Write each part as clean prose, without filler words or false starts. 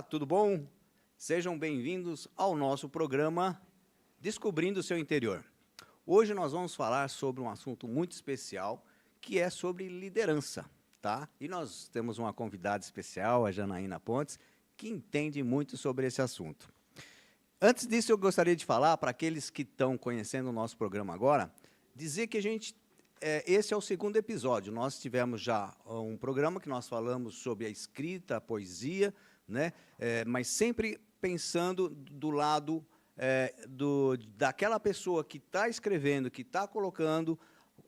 Tudo bom? Sejam bem-vindos ao nosso programa Descobrindo o Seu Interior. Hoje nós vamos falar sobre um assunto muito especial, que é sobre liderança, tá? E nós temos uma convidada especial, a Janaína Pontes, que entende muito sobre esse assunto. Antes disso, eu gostaria de falar, para aqueles que estão conhecendo o nosso programa agora, dizer que esse é o segundo episódio. Nós tivemos já um programa que nós falamos sobre a escrita, a poesia, né? Mas sempre pensando do lado daquela pessoa que está escrevendo, que está colocando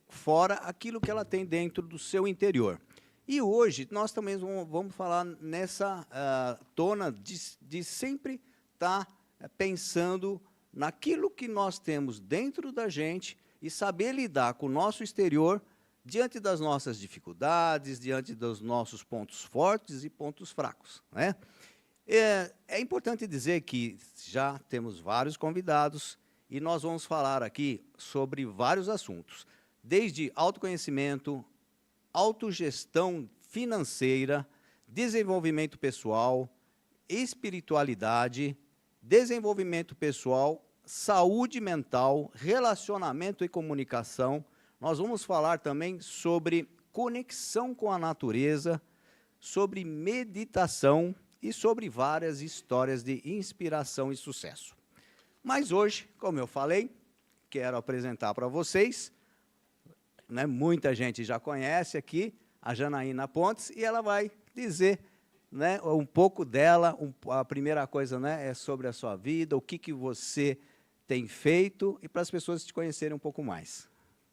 fora aquilo que ela tem dentro do seu interior. E hoje nós também vamos falar nessa tona de sempre estar pensando naquilo que nós temos dentro da gente e saber lidar com o nosso exterior diante das nossas dificuldades, diante dos nossos pontos fortes e pontos fracos, né? É importante dizer que já temos vários convidados e nós vamos falar aqui sobre vários assuntos, desde autoconhecimento, autogestão financeira, desenvolvimento pessoal, espiritualidade, desenvolvimento pessoal, saúde mental, relacionamento e comunicação. Nós vamos falar também sobre conexão com a natureza, sobre meditação e sobre várias histórias de inspiração e sucesso. Mas hoje, como eu falei, quero apresentar para vocês, né, muita gente já conhece aqui, a Janaína Pontes, e ela vai dizer, né, um pouco dela. A primeira coisa, né, é sobre a sua vida, o que você tem feito, e para as pessoas te conhecerem um pouco mais.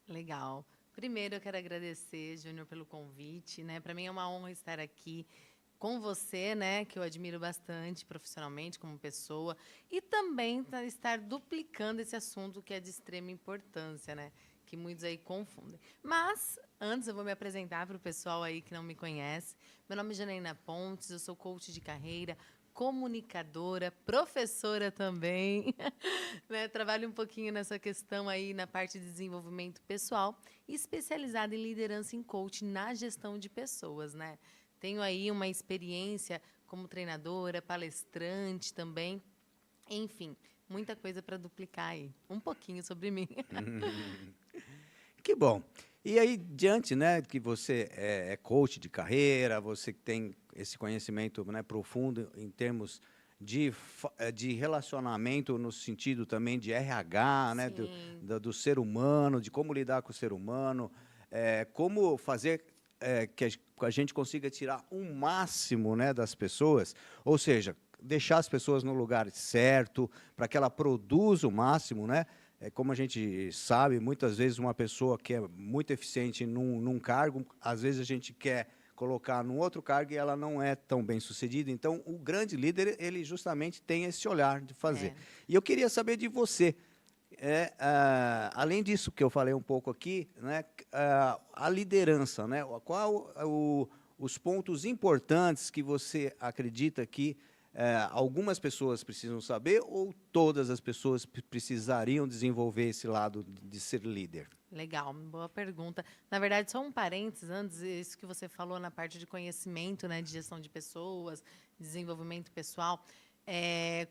Legal. Primeiro, eu quero agradecer, Júnior, pelo convite, né? Para mim é uma honra estar aqui com você, né, que eu admiro bastante profissionalmente como pessoa, e também estar duplicando esse assunto que é de extrema importância, né, que muitos aí confundem. Mas antes eu vou me apresentar para o pessoal aí que não me conhece. Meu nome é Janaína Pontes, eu sou coach de carreira, comunicadora, professora também, né? Trabalho um pouquinho nessa questão aí na parte de desenvolvimento pessoal e especializada em liderança em coaching na gestão de pessoas, né? Tenho aí uma experiência como treinadora, palestrante também, enfim, muita coisa para duplicar aí. Um pouquinho sobre mim. Que bom. E aí, diante, né, que você é coach de carreira, você tem esse conhecimento, né, profundo em termos de relacionamento, no sentido também de RH, né, Sim, do ser humano, de como lidar com o ser humano, como fazer que a gente consiga tirar um máximo, né, das pessoas, ou seja, deixar as pessoas no lugar certo, para que ela produza o máximo, né? Como a gente sabe, muitas vezes uma pessoa que é muito eficiente num cargo, às vezes a gente quer colocar num outro cargo e ela não é tão bem sucedida. Então, o grande líder, ele justamente tem esse olhar de fazer. é. E eu queria saber de você, além disso que eu falei um pouco aqui, né, a liderança, né, qual os pontos importantes que você acredita que algumas pessoas precisam saber ou todas as pessoas precisariam desenvolver esse lado de ser líder? Legal, boa pergunta. Na verdade, só um parênteses antes, isso que você falou na parte de conhecimento, né, de gestão de pessoas, desenvolvimento pessoal.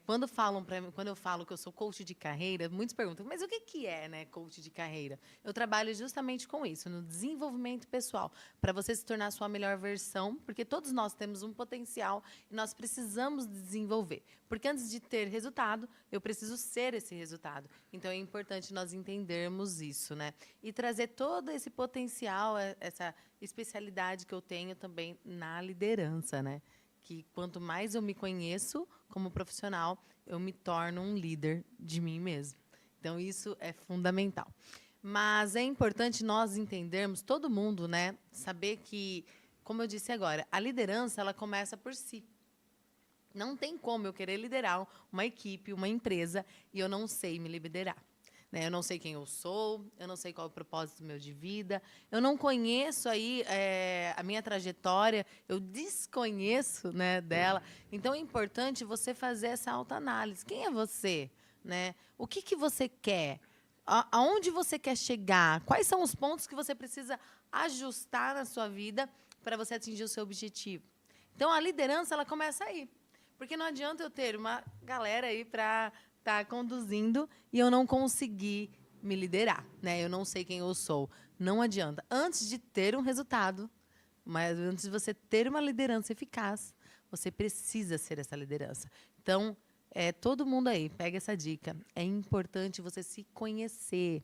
Quando falam para mim, quando eu falo que eu sou coach de carreira, muitos perguntam, mas o que é, né, coach de carreira? Eu trabalho justamente com isso, no desenvolvimento pessoal, para você se tornar a sua melhor versão, porque todos nós temos um potencial e nós precisamos desenvolver. Porque antes de ter resultado, eu preciso ser esse resultado. Então é importante nós entendermos isso, né? E trazer todo esse potencial, essa especialidade que eu tenho também na liderança, né? Que quanto mais eu me conheço como profissional, eu me torno um líder de mim mesmo. Então, isso é fundamental. Mas é importante nós entendermos, todo mundo, né? Saber que, como eu disse agora, a liderança ela começa por si. Não tem como eu querer liderar uma equipe, uma empresa, e eu não sei me liderar. Né? Eu não sei quem eu sou, eu não sei qual é o propósito meu de vida, eu não conheço aí a minha trajetória, eu desconheço, né, dela. Então é importante você fazer essa autoanálise. Quem é você? Né? O que você quer? Aonde você quer chegar? Quais são os pontos que você precisa ajustar na sua vida para você atingir o seu objetivo? Então a liderança ela começa aí. Porque não adianta eu ter uma galera aí para estar conduzindo e eu não conseguir me liderar, né? Eu não sei quem eu sou. Não adianta. Antes de ter um resultado, mas antes de você ter uma liderança eficaz, você precisa ser essa liderança. Então, todo mundo aí, pega essa dica. É importante você se conhecer.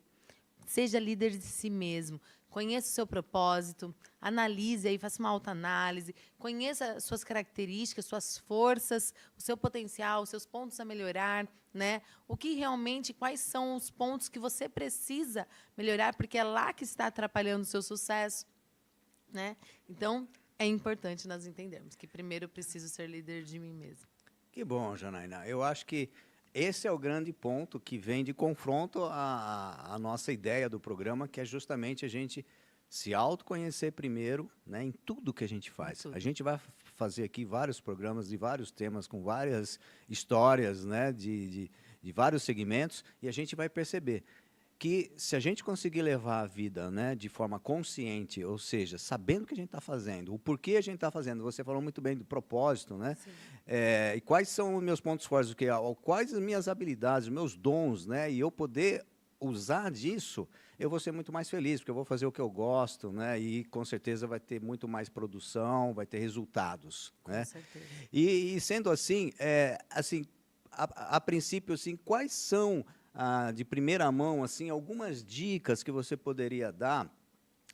Seja líder de si mesmo. Conheça o seu propósito, analise aí, faça uma autoanálise, conheça suas características, suas forças, o seu potencial, os seus pontos a melhorar, né? O que realmente, quais são os pontos que você precisa melhorar, porque é lá que está atrapalhando o seu sucesso, né? Então, é importante nós entendermos que primeiro eu preciso ser líder de mim mesmo. Que bom, Janaína. Eu acho que esse é o grande ponto que vem de confronto à nossa ideia do programa, que é justamente a gente se autoconhecer primeiro, né, em tudo que a gente faz. A gente vai fazer aqui vários programas de vários temas, com várias histórias, né, de vários segmentos, e a gente vai perceber que se a gente conseguir levar a vida, né, de forma consciente, ou seja, sabendo o que a gente está fazendo, o porquê a gente está fazendo, você falou muito bem do propósito, né? E quais são os meus pontos fortes, quais as minhas habilidades, os meus dons, né? E eu poder usar disso, eu vou ser muito mais feliz, porque eu vou fazer o que eu gosto, né? E com certeza vai ter muito mais produção, vai ter resultados, né? Com certeza. E sendo assim, a princípio, assim, quais são de primeira mão, assim, algumas dicas que você poderia dar,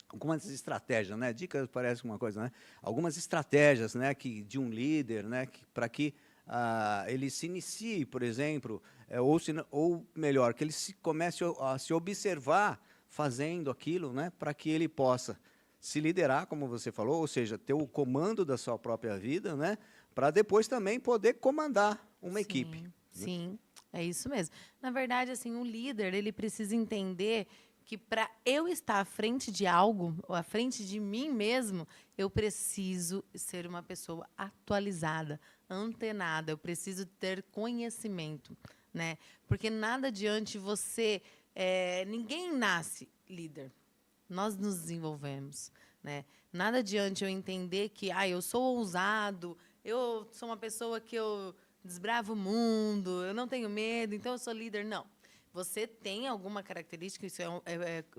algumas estratégias, né? Dicas parece uma coisa, né? Algumas estratégias, né, de um líder, né, para que ele se inicie, por exemplo, ou melhor, que ele comece a se observar fazendo aquilo, né, para que ele possa se liderar, como você falou, ou seja, ter o comando da sua própria vida, né, para depois também poder comandar uma equipe. Sim, é isso mesmo. Na verdade, assim, o líder, ele precisa entender que para eu estar à frente de algo, ou à frente de mim mesmo, eu preciso ser uma pessoa atualizada, antenada, eu preciso ter conhecimento, né? Porque nada adiante você... ninguém nasce líder. Nós nos desenvolvemos, né? Nada adiante eu entender que eu sou ousado, eu sou uma pessoa que eu desbravo o mundo, eu não tenho medo, então eu sou líder. Não. Você tem alguma característica, isso é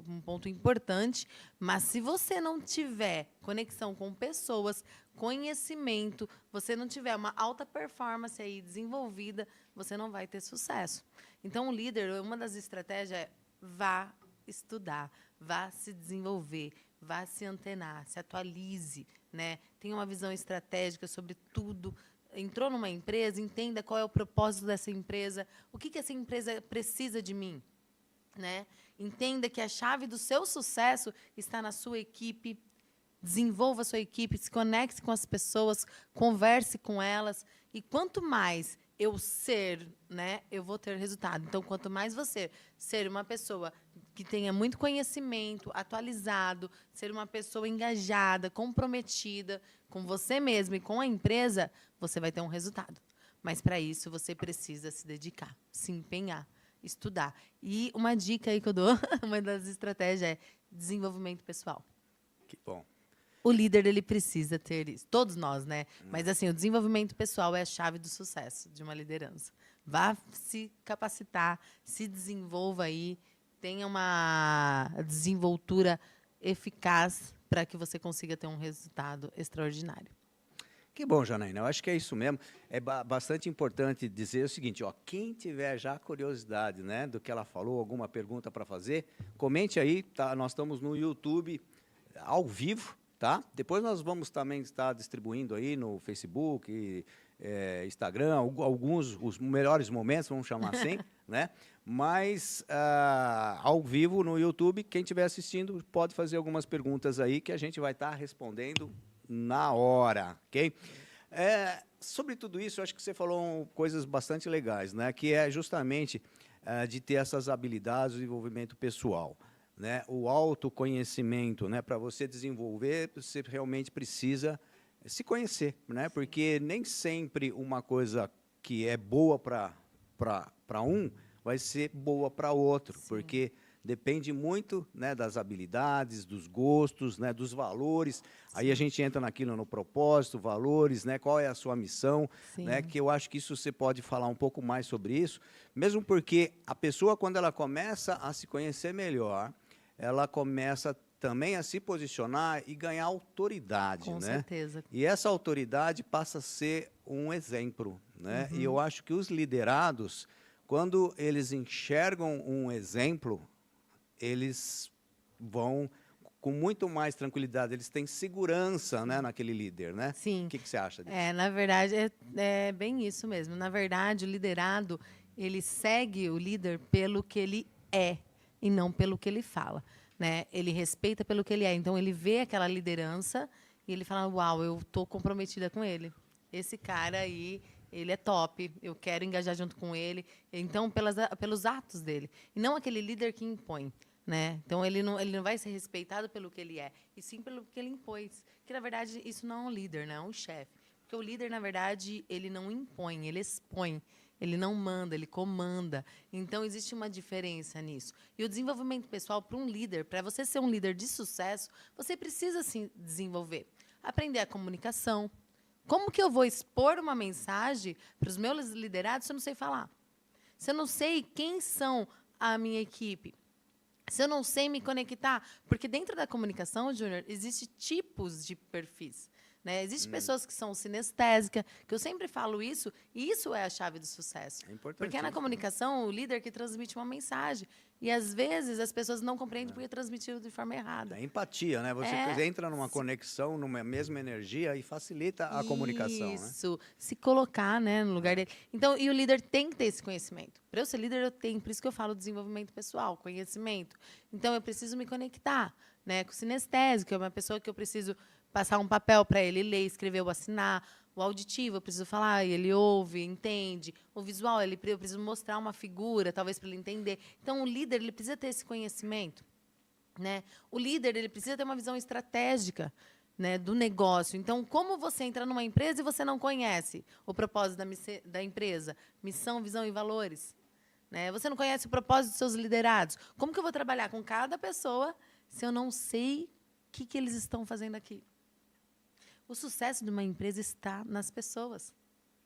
um ponto importante, mas se você não tiver conexão com pessoas, conhecimento, você não tiver uma alta performance aí desenvolvida, você não vai ter sucesso. Então, o líder, uma das estratégias é vá estudar, vá se desenvolver, vá se antenar, se atualize, né? Tenha uma visão estratégica sobre tudo. Entrou numa empresa, entenda qual é o propósito dessa empresa, o que essa empresa precisa de mim, né? Entenda que a chave do seu sucesso está na sua equipe, desenvolva a sua equipe, se conecte com as pessoas, converse com elas, e quanto mais eu ser, né, eu vou ter resultado. Então, quanto mais você ser uma pessoa que tenha muito conhecimento, atualizado, ser uma pessoa engajada, comprometida com você mesmo e com a empresa, você vai ter um resultado. Mas, para isso, você precisa se dedicar, se empenhar, estudar. E uma dica aí que eu dou, uma das estratégias é desenvolvimento pessoal. Que bom. O líder, ele precisa ter isso. Todos nós, né? Mas, assim, o desenvolvimento pessoal é a chave do sucesso de uma liderança. Vá se capacitar, se desenvolva aí, tenha uma desenvoltura eficaz para que você consiga ter um resultado extraordinário. Que bom, Janaína. Eu acho que é isso mesmo. É bastante importante dizer o seguinte, quem tiver já curiosidade, né, do que ela falou, alguma pergunta para fazer, comente aí, tá? Nós estamos no YouTube ao vivo, tá? Depois nós vamos também estar distribuindo aí no Facebook, Instagram, alguns, os melhores momentos, vamos chamar assim, né? Mas, ao vivo no YouTube, quem estiver assistindo pode fazer algumas perguntas aí que a gente vai estar respondendo na hora, ok? Sobre tudo isso, eu acho que você falou coisas bastante legais, né? Que é justamente de ter essas habilidades, o desenvolvimento pessoal, né? O autoconhecimento, né? Para você desenvolver, você realmente precisa se conhecer, né? Porque nem sempre uma coisa que é boa para um vai ser boa para outro, Sim. porque depende muito, né, das habilidades, dos gostos, né, dos valores. Aí a gente entra naquilo, no propósito, valores, né, qual é a sua missão, né, Sim. que eu acho que isso você pode falar um pouco mais sobre isso, mesmo porque a pessoa, quando ela começa a se conhecer melhor, ela começa também a se posicionar e ganhar autoridade, Com né? certeza. E essa autoridade passa a ser um exemplo, né? E eu acho que os liderados, quando eles enxergam um exemplo, eles vão com muito mais tranquilidade, eles têm segurança, né, naquele líder, né? Sim. O que você acha disso? Na verdade, é bem isso mesmo. Na verdade, o liderado, ele segue o líder pelo que ele é e não pelo que ele fala, né? Ele respeita pelo que ele é. Então, ele vê aquela liderança e ele fala, uau, eu estou comprometida com ele. Esse cara aí, ele é top, eu quero engajar junto com ele. Então, pelos atos dele. E não aquele líder que impõe. Né? Então, ele não vai ser respeitado pelo que ele é, e sim pelo que ele impôs. Que, na verdade, isso não é um líder, não é um chefe. Porque o líder, na verdade, ele não impõe, ele expõe. Ele não manda, ele comanda. Então, existe uma diferença nisso. E o desenvolvimento pessoal para um líder, para você ser um líder de sucesso, você precisa se desenvolver. Aprender a comunicação. Como que eu vou expor uma mensagem para os meus liderados se eu não sei falar? Se eu não sei quem são a minha equipe? Se eu não sei me conectar, porque dentro da comunicação, Júnior, existem tipos de perfis. Né? Existem pessoas que são sinestésicas, que eu sempre falo isso, e isso é a chave do sucesso. É importante. Porque é na comunicação o líder que transmite uma mensagem. E, às vezes, as pessoas não compreendem porque transmitiram de forma errada. É empatia, né? Você entra numa conexão, numa mesma energia e facilita a comunicação, né? Isso, se colocar, né, no lugar dele. Então, e o líder tem que ter esse conhecimento. Para eu ser líder, eu tenho, por isso que eu falo desenvolvimento pessoal, conhecimento. Então, eu preciso me conectar, né, com o sinestésico, é uma pessoa que eu preciso passar um papel para ele ler, escrever ou assinar. O auditivo, eu preciso falar, e ele ouve, entende. O visual, eu preciso mostrar uma figura, talvez para ele entender. Então, o líder, ele precisa ter esse conhecimento. Né? O líder, ele precisa ter uma visão estratégica, né, do negócio. Então, como você entra numa empresa e você não conhece o propósito da empresa? Missão, visão e valores. Né? Você não conhece o propósito dos seus liderados. Como que eu vou trabalhar com cada pessoa se eu não sei o que eles estão fazendo aqui? O sucesso de uma empresa está nas pessoas.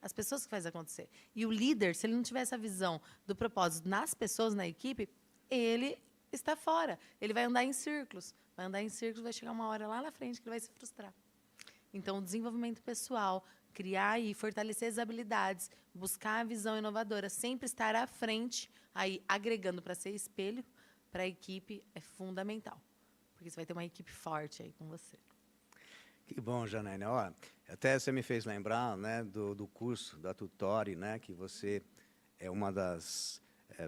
As pessoas que fazem acontecer. E o líder, se ele não tiver essa visão do propósito nas pessoas, na equipe, ele está fora. Ele vai andar em círculos. Vai andar em círculos, vai chegar uma hora lá na frente que ele vai se frustrar. Então, o desenvolvimento pessoal, criar e fortalecer as habilidades, buscar a visão inovadora, sempre estar à frente, aí agregando para ser espelho para a equipe é fundamental. Porque você vai ter uma equipe forte aí com você. Que bom, Janaína. Ó, até você me fez lembrar, né, do curso da Tutori, né, que você é uma das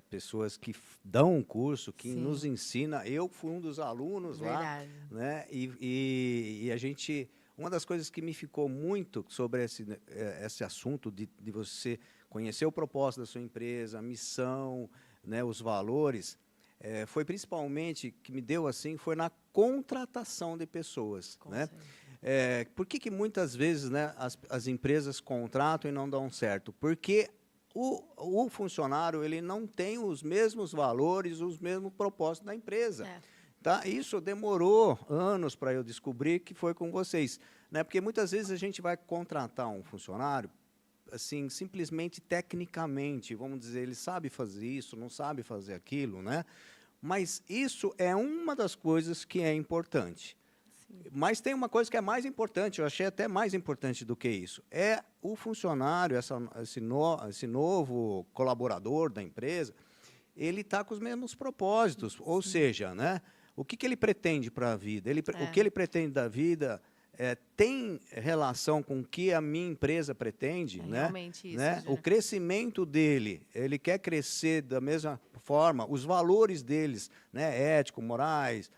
pessoas que dão um curso, que Sim. nos ensina. Eu fui um dos alunos Verdade. lá, né, e a gente... Uma das coisas que me ficou muito sobre esse assunto de você conhecer o propósito da sua empresa, a missão, né, os valores, foi principalmente, que me deu assim, foi na contratação de pessoas. Com Né? certeza. Por que muitas vezes, né, as empresas contratam e não dão certo? Porque o funcionário ele não tem os mesmos valores, os mesmos propósitos da empresa. Tá? Isso demorou anos para eu descobrir que foi com vocês. Né? Porque muitas vezes a gente vai contratar um funcionário assim, simplesmente tecnicamente, vamos dizer, ele sabe fazer isso, não sabe fazer aquilo, né? Mas isso é uma das coisas que é importante. Sim. Mas tem uma coisa que é mais importante, eu achei até mais importante do que isso, é o funcionário, esse novo colaborador da empresa, ele está com os mesmos propósitos, Sim. Ou seja, né, o que ele pretende para a vida? O que ele pretende da vida tem relação com o que a minha empresa pretende, né? Realmente isso, né? O crescimento dele, ele quer crescer da mesma forma, os valores deles, né, ético, morais,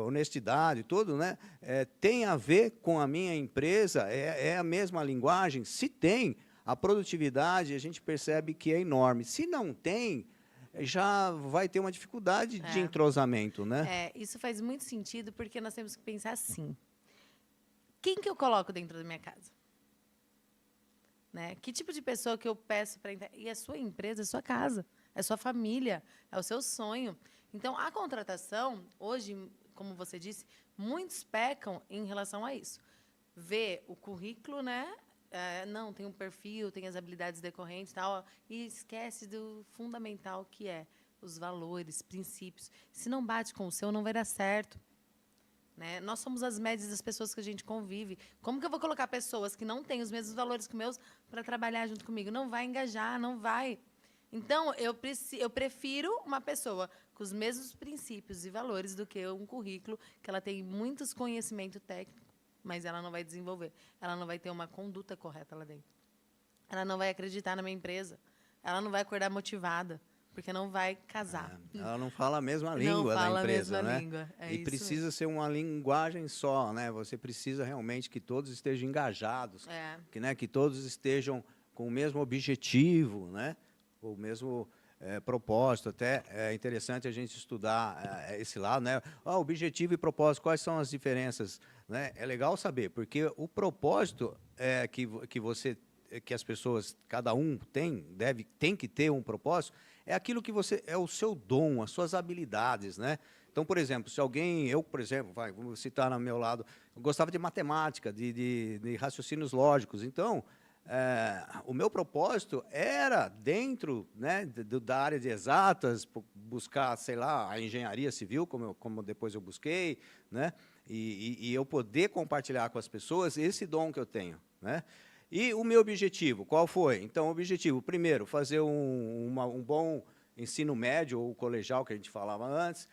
honestidade, tudo, né, tem a ver com a minha empresa, é a mesma linguagem. Se tem, a produtividade a gente percebe que é enorme. Se não tem, já vai ter uma dificuldade de entrosamento, né? Isso faz muito sentido, porque nós temos que pensar assim. Quem que eu coloco dentro da minha casa? Né? Que tipo de pessoa que eu peço para entrar? E a sua empresa é sua casa, é sua família, é o seu sonho. Então, a contratação, hoje, como você disse, muitos pecam em relação a isso. Vê o currículo, né? Não, tem um perfil, tem as habilidades decorrentes e tal, e esquece do fundamental que é os valores, princípios. Se não bate com o seu, não vai dar certo. Né? Nós somos as médias das pessoas que a gente convive. Como que eu vou colocar pessoas que não têm os mesmos valores que meus para trabalhar junto comigo? Não vai engajar, não vai. Então, eu prefiro uma pessoa com os mesmos princípios e valores do que um currículo que ela tem muitos conhecimento técnico, mas ela não vai desenvolver. Ela não vai ter uma conduta correta lá dentro. Ela não vai acreditar na minha empresa. Ela não vai acordar motivada, porque não vai casar. Ela não fala a mesma língua da empresa, né? Língua. E precisa ser uma linguagem só, né? Você precisa realmente que todos estejam engajados, que todos estejam com o mesmo objetivo, né? O mesmo propósito. Até é interessante a gente estudar esse lado, né? Objetivo e propósito, quais são as diferenças? Né? É legal saber, porque o propósito que as pessoas, cada um tem que ter um propósito, é aquilo que é o seu dom, as suas habilidades, né? Então, por exemplo, se alguém, por exemplo, vamos citar no meu lado, eu gostava de matemática, de raciocínios lógicos. Então, o meu propósito era dentro, né, da área de exatas, buscar, sei lá, a engenharia civil, como depois eu busquei, né? E eu poder compartilhar com as pessoas esse dom que eu tenho, né? E o meu objetivo, qual foi? Então, o objetivo, primeiro, fazer um bom ensino médio ou colegial, que a gente falava antes,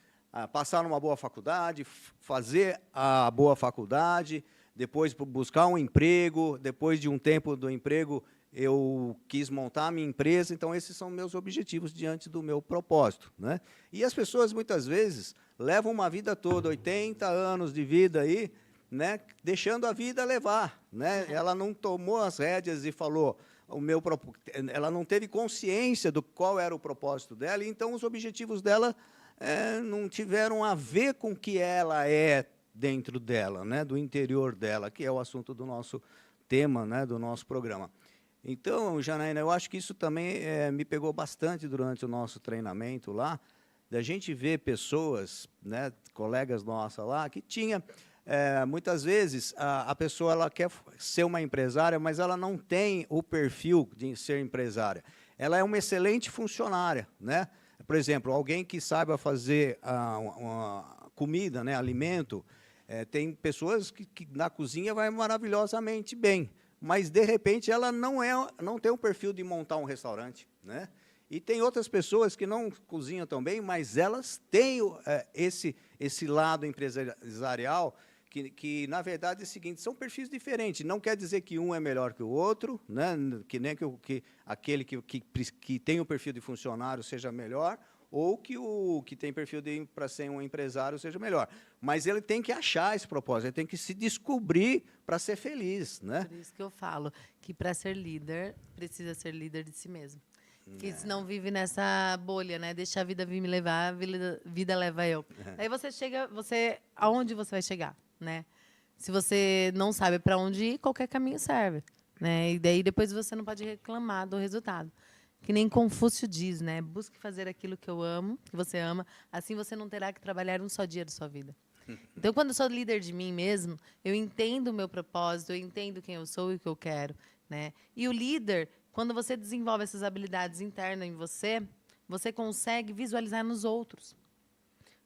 passar numa boa faculdade, fazer a boa faculdade, depois buscar um emprego, depois de um tempo do emprego, eu quis montar a minha empresa. Então, esses são meus objetivos diante do meu propósito, né? E as pessoas, muitas vezes, levam uma vida toda, 80 anos de vida aí, né, deixando a vida levar, né? Ela não tomou as rédeas e falou, ela não teve consciência do qual era o propósito dela, e então os objetivos dela não tiveram a ver com o que ela é dentro dela, né, do interior dela, que é o assunto do nosso tema, né, do nosso programa. Então, Janaína, eu acho que isso também me pegou bastante durante o nosso treinamento lá, da gente ver pessoas, né, colegas nossas lá, que tinha... muitas vezes a pessoa ela quer ser uma empresária, mas ela não tem o perfil de ser empresária. Ela é uma excelente funcionária, né? Por exemplo, alguém que saiba fazer uma comida, né, alimento. Tem pessoas que na cozinha vai maravilhosamente bem, mas de repente ela não tem o perfil de montar um restaurante, né? E tem outras pessoas que não cozinham tão bem, mas elas têm esse lado empresarial que, na verdade, é o seguinte, são perfis diferentes. Não quer dizer que um é melhor que o outro, né? Que nem que aquele que tem o perfil de funcionário seja melhor, ou que o que tem perfil para ser um empresário seja melhor. Mas ele tem que achar esse propósito, ele tem que se descobrir para ser feliz, né? Por isso que eu falo que, para ser líder, precisa ser líder de si mesmo. Que senão vive nessa bolha, né? Deixa a vida vir me levar, a vida leva eu. Aí aonde você vai chegar, né? Se você não sabe para onde ir, qualquer caminho serve, né? E daí depois você não pode reclamar do resultado. Que nem Confúcio diz, né? Busque fazer aquilo que eu amo, que você ama, assim você não terá que trabalhar um só dia da sua vida. Então, quando eu sou líder de mim mesmo, eu entendo o meu propósito, eu entendo quem eu sou e o que eu quero, né? E o líder, quando você desenvolve essas habilidades internas em você, você consegue visualizar nos outros.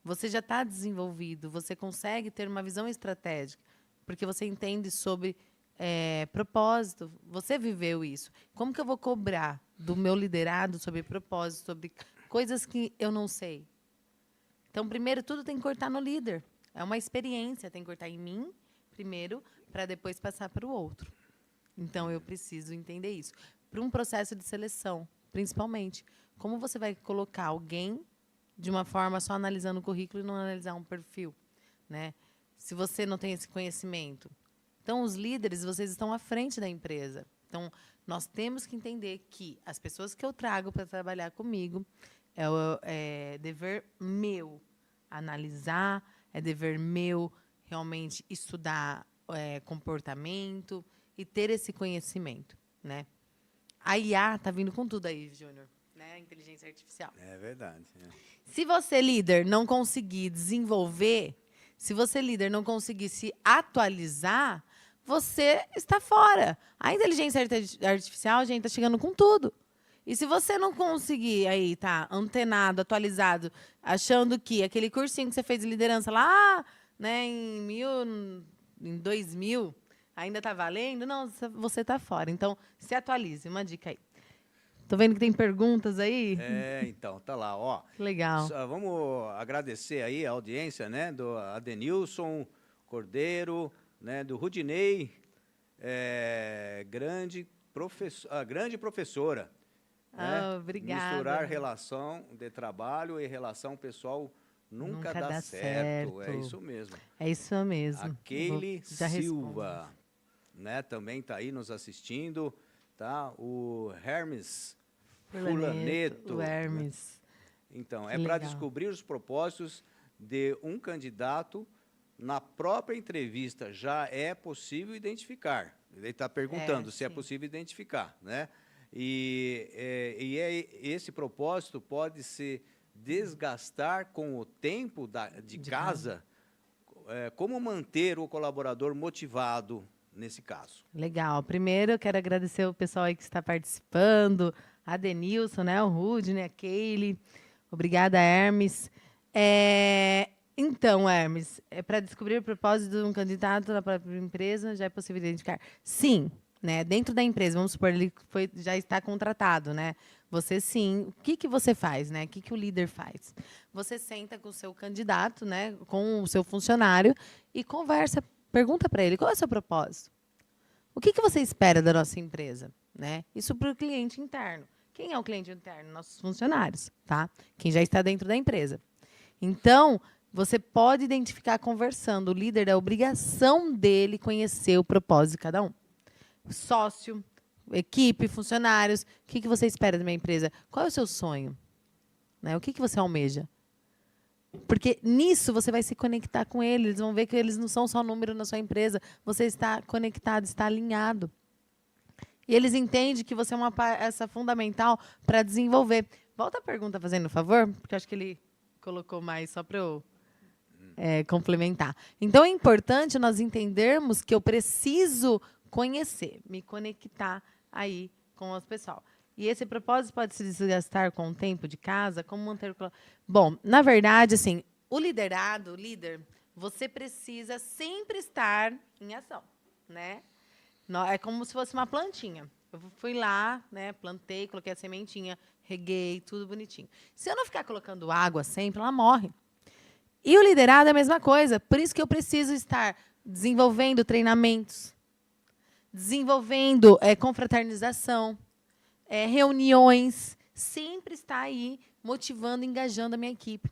Você já está desenvolvido, você consegue ter uma visão estratégica, porque você entende sobre propósito, você viveu isso. Como que eu vou cobrar do meu liderado sobre propósito, sobre coisas que eu não sei? Então, primeiro, tudo tem que cortar no líder. É uma experiência, tem que cortar em mim, primeiro, para depois passar para o outro. Então, eu preciso entender isso. Para um processo de seleção, principalmente. Como você vai colocar alguém de uma forma só analisando o currículo e não analisar um perfil, né? Se você não tem esse conhecimento. Então, os líderes, vocês estão à frente da empresa. Então, nós temos que entender que as pessoas que eu trago para trabalhar comigo é dever meu analisar, é dever meu realmente estudar comportamento e ter esse conhecimento, né? A IA está vindo com tudo aí, Júnior. né, a inteligência artificial. É verdade. Se você, líder, não conseguir desenvolver, se você, líder, não conseguir se atualizar, você está fora. A inteligência artificial, gente, está chegando com tudo. E se você não conseguir aí, tá, antenado, atualizado, achando que aquele cursinho que você fez de liderança lá, né, em 2000, ainda está valendo, não, você está fora. Então, se atualize. Uma dica aí. Tô vendo que tem perguntas aí. Então, tá lá, ó. Que legal. Vamos agradecer aí a audiência, né, do Adenilson Cordeiro, né, do Rudinei, grande professora. Né? Obrigada. Misturar relação de trabalho e relação pessoal nunca dá certo. É isso mesmo. É isso mesmo. A Keile Silva, né, também está aí nos assistindo. Tá? O Hermes Fulaneto. O Hermes. Então, é para descobrir os propósitos de um candidato na própria entrevista. Já é possível identificar. Ele está perguntando se é possível identificar, né? E esse propósito pode se desgastar com o tempo de casa. Como manter o colaborador motivado nesse caso? Legal. Primeiro, eu quero agradecer o pessoal aí que está participando, a Denilson, né, o Rudney, a Keile. Obrigada, Hermes. Então, Hermes, para descobrir o propósito de um candidato na própria empresa, já é possível identificar? Sim. Né, dentro da empresa, vamos supor, ele já está contratado, né? Você sim, o que você faz, né? O que o líder faz? Você senta com o seu candidato, né? Com o seu funcionário e conversa, pergunta para ele qual é o seu propósito. O que você espera da nossa empresa, né? Isso para o cliente interno. Quem é o cliente interno? Nossos funcionários, tá? Quem já está dentro da empresa. Então, você pode identificar conversando. O líder é a obrigação dele conhecer o propósito de cada um. Sócio, equipe, funcionários. O que você espera de uma empresa? Qual é o seu sonho? Né? O que você almeja? Porque nisso você vai se conectar com eles. Eles vão ver que eles não são só número na sua empresa. Você está conectado, está alinhado. E eles entendem que você é uma peça fundamental para desenvolver. Volta a pergunta, fazendo favor, porque eu acho que ele colocou mais só para eu complementar. Então, é importante nós entendermos que eu preciso conhecer, me conectar aí com as pessoas. E esse propósito pode se desgastar com o tempo de casa? Como manter o... Bom, na verdade, assim, o liderado, o líder, você precisa sempre estar em ação, né? É como se fosse uma plantinha. Eu fui lá, né, plantei, coloquei a sementinha, reguei, tudo bonitinho. Se eu não ficar colocando água sempre, ela morre. E o liderado é a mesma coisa. Por isso que eu preciso estar desenvolvendo treinamentos, desenvolvendo confraternização, reuniões, sempre está aí motivando, engajando a minha equipe.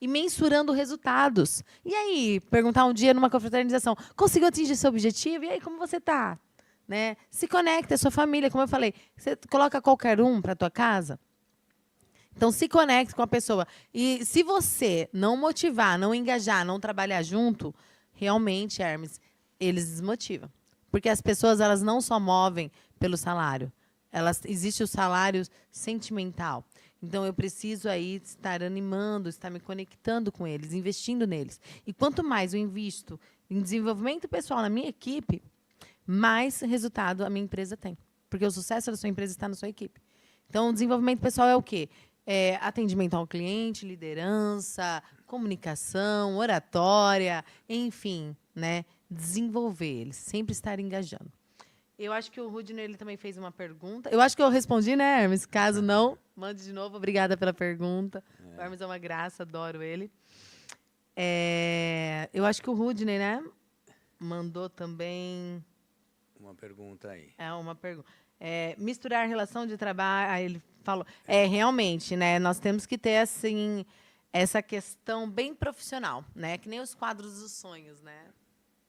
E mensurando resultados. E aí, perguntar um dia numa confraternização, conseguiu atingir seu objetivo? E aí, como você está? Né? Se conecta à sua família, como eu falei. Você coloca qualquer um para a tua casa? Então, se conecte com a pessoa. E se você não motivar, não engajar, não trabalhar junto, realmente, Hermes, eles desmotivam. Porque as pessoas, elas não só movem pelo salário. Existe o salário sentimental. Então, eu preciso aí estar animando, estar me conectando com eles, investindo neles. E quanto mais eu invisto em desenvolvimento pessoal na minha equipe, mais resultado a minha empresa tem. Porque o sucesso da sua empresa está na sua equipe. Então, o desenvolvimento pessoal é o quê? Atendimento ao cliente, liderança, comunicação, oratória, enfim, né? Desenvolver eles, sempre estar engajando. Eu acho que o Rudney, ele também fez uma pergunta. Eu acho que eu respondi, né, Hermes? Caso não, mande de novo. Obrigada pela pergunta. O Hermes é uma graça, adoro ele. Eu acho que o Rudney, né, mandou também... Uma pergunta aí. Uma pergunta. Misturar relação de trabalho... Aí ele falou... realmente, né, nós temos que ter, assim, essa questão bem profissional, né? Que nem os quadros dos sonhos, né?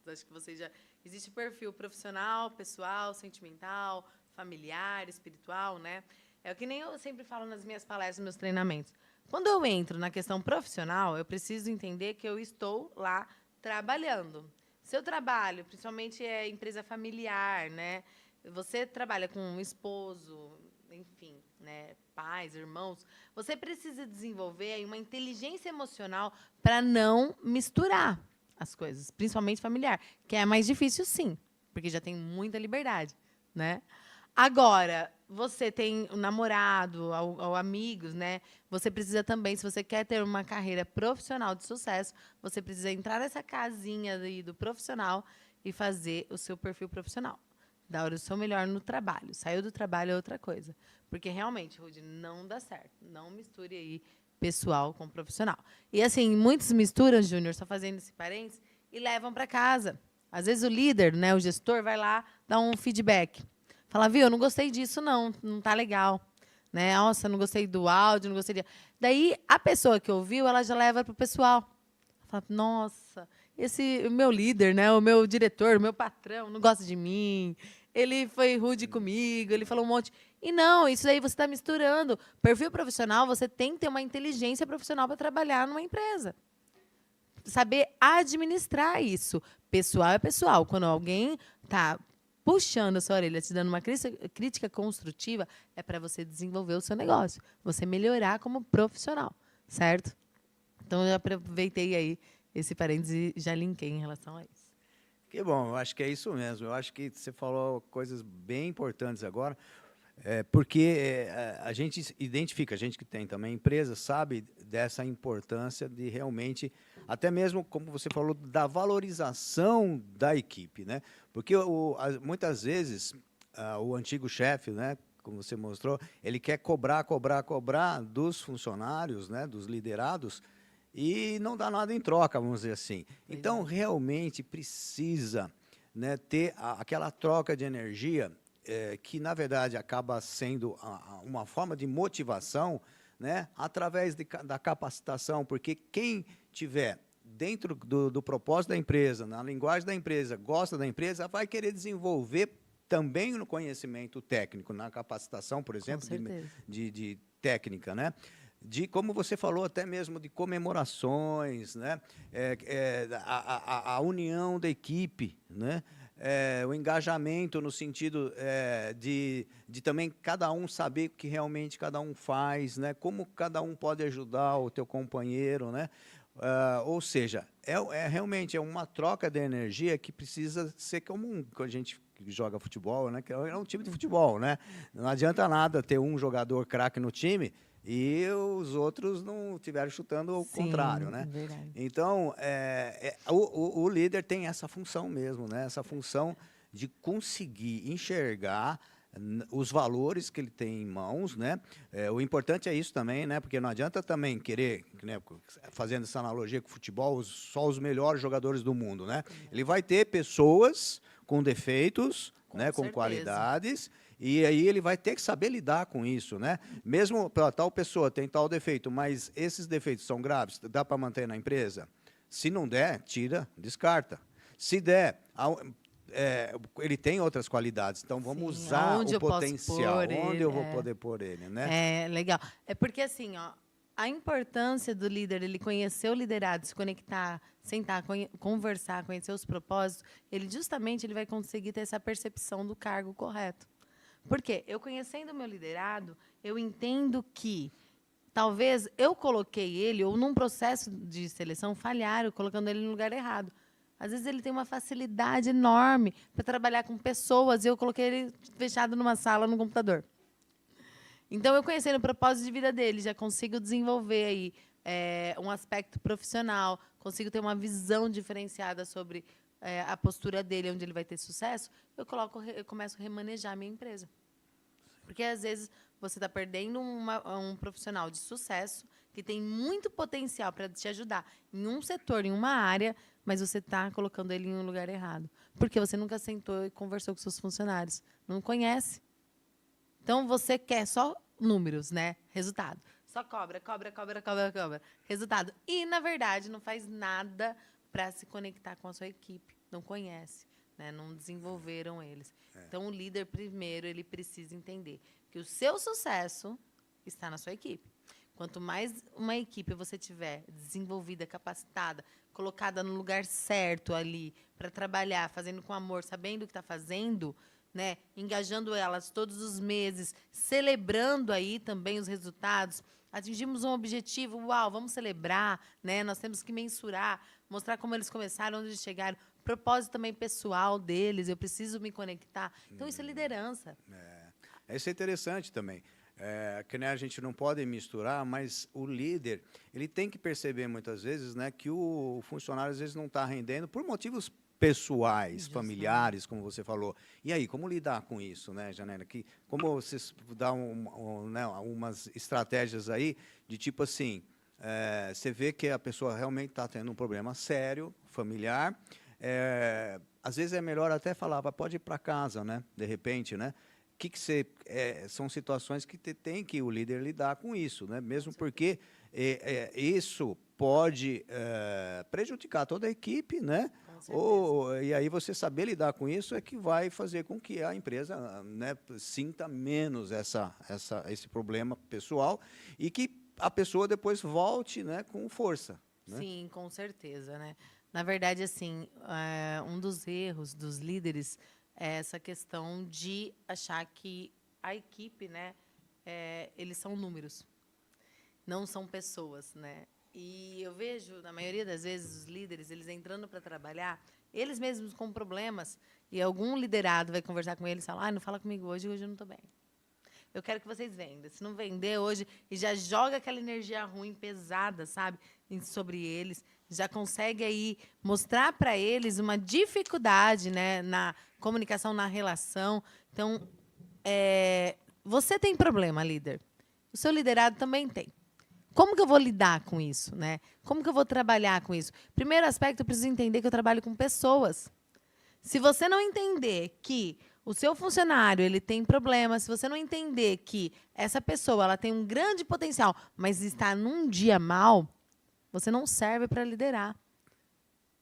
Acho que vocês já... Existe perfil profissional, pessoal, sentimental, familiar, espiritual, né? É o que nem eu sempre falo nas minhas palestras, nos meus treinamentos. Quando eu entro na questão profissional, eu preciso entender que eu estou lá trabalhando. Se eu trabalho, principalmente empresa familiar, né? Você trabalha com um esposo, enfim, né, pais, irmãos, você precisa desenvolver aí uma inteligência emocional para não misturar as coisas, principalmente familiar, que é mais difícil, sim, porque já tem muita liberdade, né? Agora, você tem um namorado, ou amigos, né? Você precisa também, se você quer ter uma carreira profissional de sucesso, você precisa entrar nessa casinha aí do profissional e fazer o seu perfil profissional. Dar o seu melhor no trabalho. Saiu do trabalho é outra coisa. Porque, realmente, Rudy, não dá certo. Não misture aí pessoal com profissional. E, assim, muitos misturam, Júnior, só fazendo esse parênteses, e levam para casa. Às vezes o líder, né, o gestor, vai lá dar um feedback. Fala, viu, eu não gostei disso, não tá legal. Né? Nossa, não gostei do áudio, não gostei de... Daí, a pessoa que ouviu, ela já leva para o pessoal. Fala, nossa, o meu líder, né, o meu diretor, o meu patrão, não gosta de mim, ele foi rude comigo, ele falou um monte. E não, isso aí você está misturando. Perfil profissional, você tem que ter uma inteligência profissional para trabalhar numa empresa. Saber administrar isso. Pessoal é pessoal. Quando alguém está puxando a sua orelha, te dando uma crítica construtiva, é para você desenvolver o seu negócio, você melhorar como profissional, certo? Então, eu aproveitei aí esse parênteses e já linkei em relação a isso. Que bom, eu acho que é isso mesmo. Eu acho que você falou coisas bem importantes agora, porque a gente identifica, a gente que tem também empresa, sabe dessa importância de realmente, até mesmo, como você falou, da valorização da equipe, né? Porque muitas vezes o antigo chefe, né, como você mostrou, ele quer cobrar dos funcionários, né, dos liderados, e não dá nada em troca, vamos dizer assim. Então, realmente precisa, né, ter aquela troca de energia que, na verdade, acaba sendo uma forma de motivação, né, através da capacitação, porque quem tiver dentro do propósito da empresa, na linguagem da empresa, gosta da empresa, vai querer desenvolver também no conhecimento técnico, na capacitação, por exemplo, de técnica, né? De, como você falou, até mesmo de comemorações, né? A união da equipe, né? O engajamento no sentido de também cada um saber o que realmente cada um faz, né? Como cada um pode ajudar o teu companheiro, né? Ou seja, realmente uma troca de energia que precisa ser comum quando a gente joga futebol, né? Que é um time de futebol, né? Não adianta nada ter um jogador craque no time e os outros não estiveram chutando o contrário, né? Verdade. Então, o líder tem essa função mesmo, né? Essa função de conseguir enxergar os valores que ele tem em mãos, né? O importante é isso também, né? Porque não adianta também querer, né, fazendo essa analogia com o futebol, só os melhores jogadores do mundo, né? Ele vai ter pessoas com defeitos, né, com qualidades, e aí ele vai ter que saber lidar com isso, né? Mesmo para tal pessoa tem tal defeito, mas esses defeitos são graves, dá para manter na empresa? Se não der, tira, descarta. Se der, ele tem outras qualidades, então vamos usar o potencial. Onde eu vou poder pôr ele, né? É legal. É porque, assim, ó, a importância do líder, ele conhecer o liderado, se conectar, sentar, conversar, conhecer os propósitos, ele vai conseguir ter essa percepção do cargo correto. Por quê? Eu conhecendo o meu liderado, eu entendo que talvez eu coloquei ele, ou num processo de seleção, falharam, colocando ele no lugar errado. Às vezes ele tem uma facilidade enorme para trabalhar com pessoas e eu coloquei ele fechado numa sala no computador. Então, eu conhecendo o propósito de vida dele, já consigo desenvolver aí um aspecto profissional, consigo ter uma visão diferenciada sobre a postura dele, onde ele vai ter sucesso, eu começo a remanejar a minha empresa. Porque, às vezes, você está perdendo um profissional de sucesso que tem muito potencial para te ajudar em um setor, em uma área, mas você está colocando ele em um lugar errado. Porque você nunca sentou e conversou com seus funcionários. Não conhece. Então, você quer só números, né? Resultado. Só cobra. Resultado. E, na verdade, não faz nada para se conectar com a sua equipe. Não conhece, né? Não desenvolveram eles. Então, o líder, primeiro, ele precisa entender que o seu sucesso está na sua equipe. Quanto mais uma equipe você tiver desenvolvida, capacitada, colocada no lugar certo ali, para trabalhar, fazendo com amor, sabendo o que está fazendo, né, engajando elas todos os meses, celebrando aí também os resultados. Atingimos um objetivo, uau, vamos celebrar, né? Nós temos que mensurar, mostrar como eles começaram, onde eles chegaram, propósito também pessoal deles, eu preciso me conectar. Então, isso é liderança. Isso é interessante também. Que né, a gente não pode misturar, mas o líder ele tem que perceber muitas vezes, né, que o funcionário às vezes não está rendendo por motivos pessoais, familiares, como você falou. E aí, como lidar com isso, né, Janela? Como vocês dá né, umas estratégias aí de tipo assim, você vê que a pessoa realmente está tendo um problema sério, familiar. Às vezes é melhor até falar, pode ir para casa, né? De repente, né? São situações que tem que o líder lidar com isso, né? Mesmo porque isso pode prejudicar toda a equipe, né? E aí você saber lidar com isso é que vai fazer com que a empresa, né, sinta menos esse problema pessoal e que a pessoa depois volte, né, com força. Né? Sim, com certeza, né? Na verdade, assim, um dos erros dos líderes é essa questão de achar que a equipe, né, eles são números, não são pessoas, né? E eu vejo, na maioria das vezes, os líderes, eles entrando para trabalhar, eles mesmos com problemas, e algum liderado vai conversar com eles e falar, não fala comigo hoje eu não estou bem. Eu quero que vocês vendam. Se não vender hoje, e já joga aquela energia ruim, pesada, sabe, sobre eles, já consegue aí mostrar para eles uma dificuldade, né, na comunicação, na relação. Então, você tem problema, líder. O seu liderado também tem. Como que eu vou lidar com isso, né? Como que eu vou trabalhar com isso? Primeiro aspecto, eu preciso entender que eu trabalho com pessoas. Se você não entender que o seu funcionário ele tem problema, se você não entender que essa pessoa ela tem um grande potencial, mas está num dia mal, você não serve para liderar.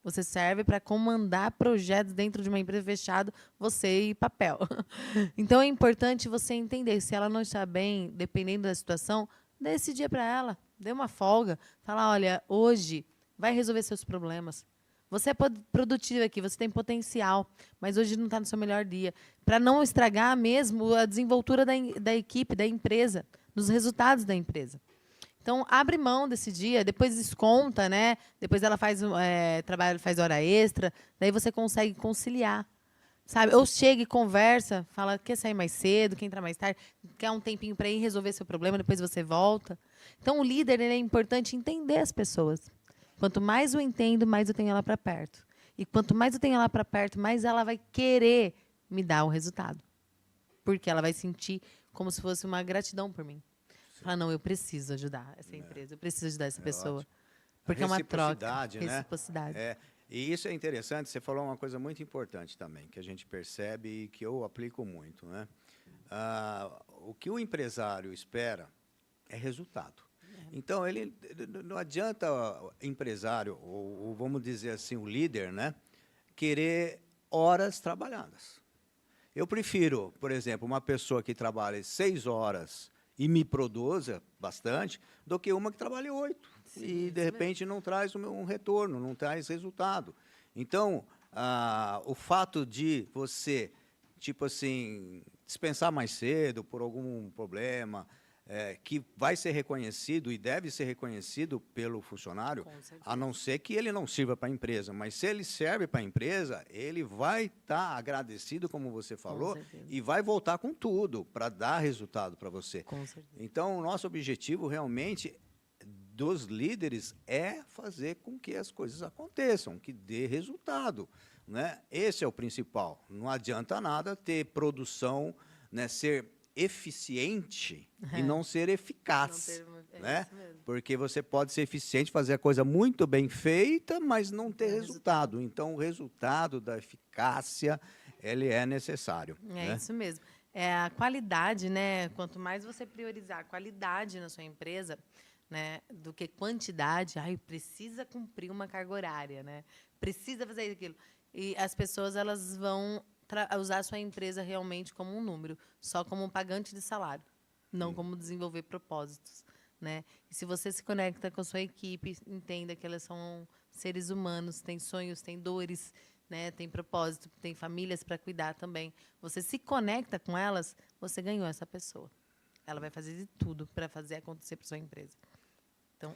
Você serve para comandar projetos dentro de uma empresa fechada, você e papel. Então, é importante você entender, se ela não está bem, dependendo da situação, dê esse dia para ela, dê uma folga. Fala, olha, hoje vai resolver seus problemas. Você é produtivo aqui, você tem potencial, mas hoje não está no seu melhor dia. Para não estragar mesmo a desenvoltura da equipe, da empresa, dos resultados da empresa. Então, abre mão desse dia, depois desconta, né? Depois ela faz trabalho, faz hora extra, daí você consegue conciliar. Sabe? Ou chega e conversa, fala, quer sair mais cedo, quer entrar mais tarde, quer um tempinho para ir resolver seu problema, depois você volta. Então, o líder ele é importante entender as pessoas. Quanto mais eu entendo, mais eu tenho ela para perto. E quanto mais eu tenho ela para perto, mais ela vai querer me dar o resultado. Porque ela vai sentir como se fosse uma gratidão por mim. Falar, não, eu preciso ajudar essa empresa, eu preciso ajudar essa pessoa. Ótimo. Porque é uma troca. Né? Reciprocidade. E isso é interessante, você falou uma coisa muito importante também, que a gente percebe e que eu aplico muito. Né? O que o empresário espera é resultado. Então, ele não adianta o empresário, ou vamos dizer assim, o líder, né, querer horas trabalhadas. Eu prefiro, por exemplo, uma pessoa que trabalhe 6 horas e me produza bastante, do que uma que trabalhe 8. Sim, e, de repente, não traz um retorno, não traz resultado. Então, o fato de você, tipo assim, dispensar mais cedo por algum problema, que vai ser reconhecido e deve ser reconhecido pelo funcionário, a não ser que ele não sirva para a empresa. Mas se ele serve para a empresa, ele vai estar agradecido, como você falou, e vai voltar com tudo para dar resultado para você. Com certeza. Então, o nosso objetivo realmente dos líderes é fazer com que as coisas aconteçam, que dê resultado. Né? Esse é o principal. Não adianta nada ter produção, né, ser eficiente e não ser eficaz. Né? Porque você pode ser eficiente, fazer a coisa muito bem feita, mas não ter resultado. Então, o resultado da eficácia, ele é necessário. Né? Isso mesmo. A qualidade, né? Quanto mais você priorizar a qualidade na sua empresa, né, do que quantidade, precisa cumprir uma carga horária, né? Precisa fazer aquilo. E as pessoas elas vão usar a sua empresa realmente como um número, só como um pagante de salário, não como desenvolver propósitos, né? E se você se conecta com a sua equipe, entenda que elas são seres humanos, têm sonhos, têm dores, né? Tem propósito, tem famílias para cuidar também. Você se conecta com elas, você ganhou essa pessoa. Ela vai fazer de tudo para fazer acontecer para sua empresa. Então,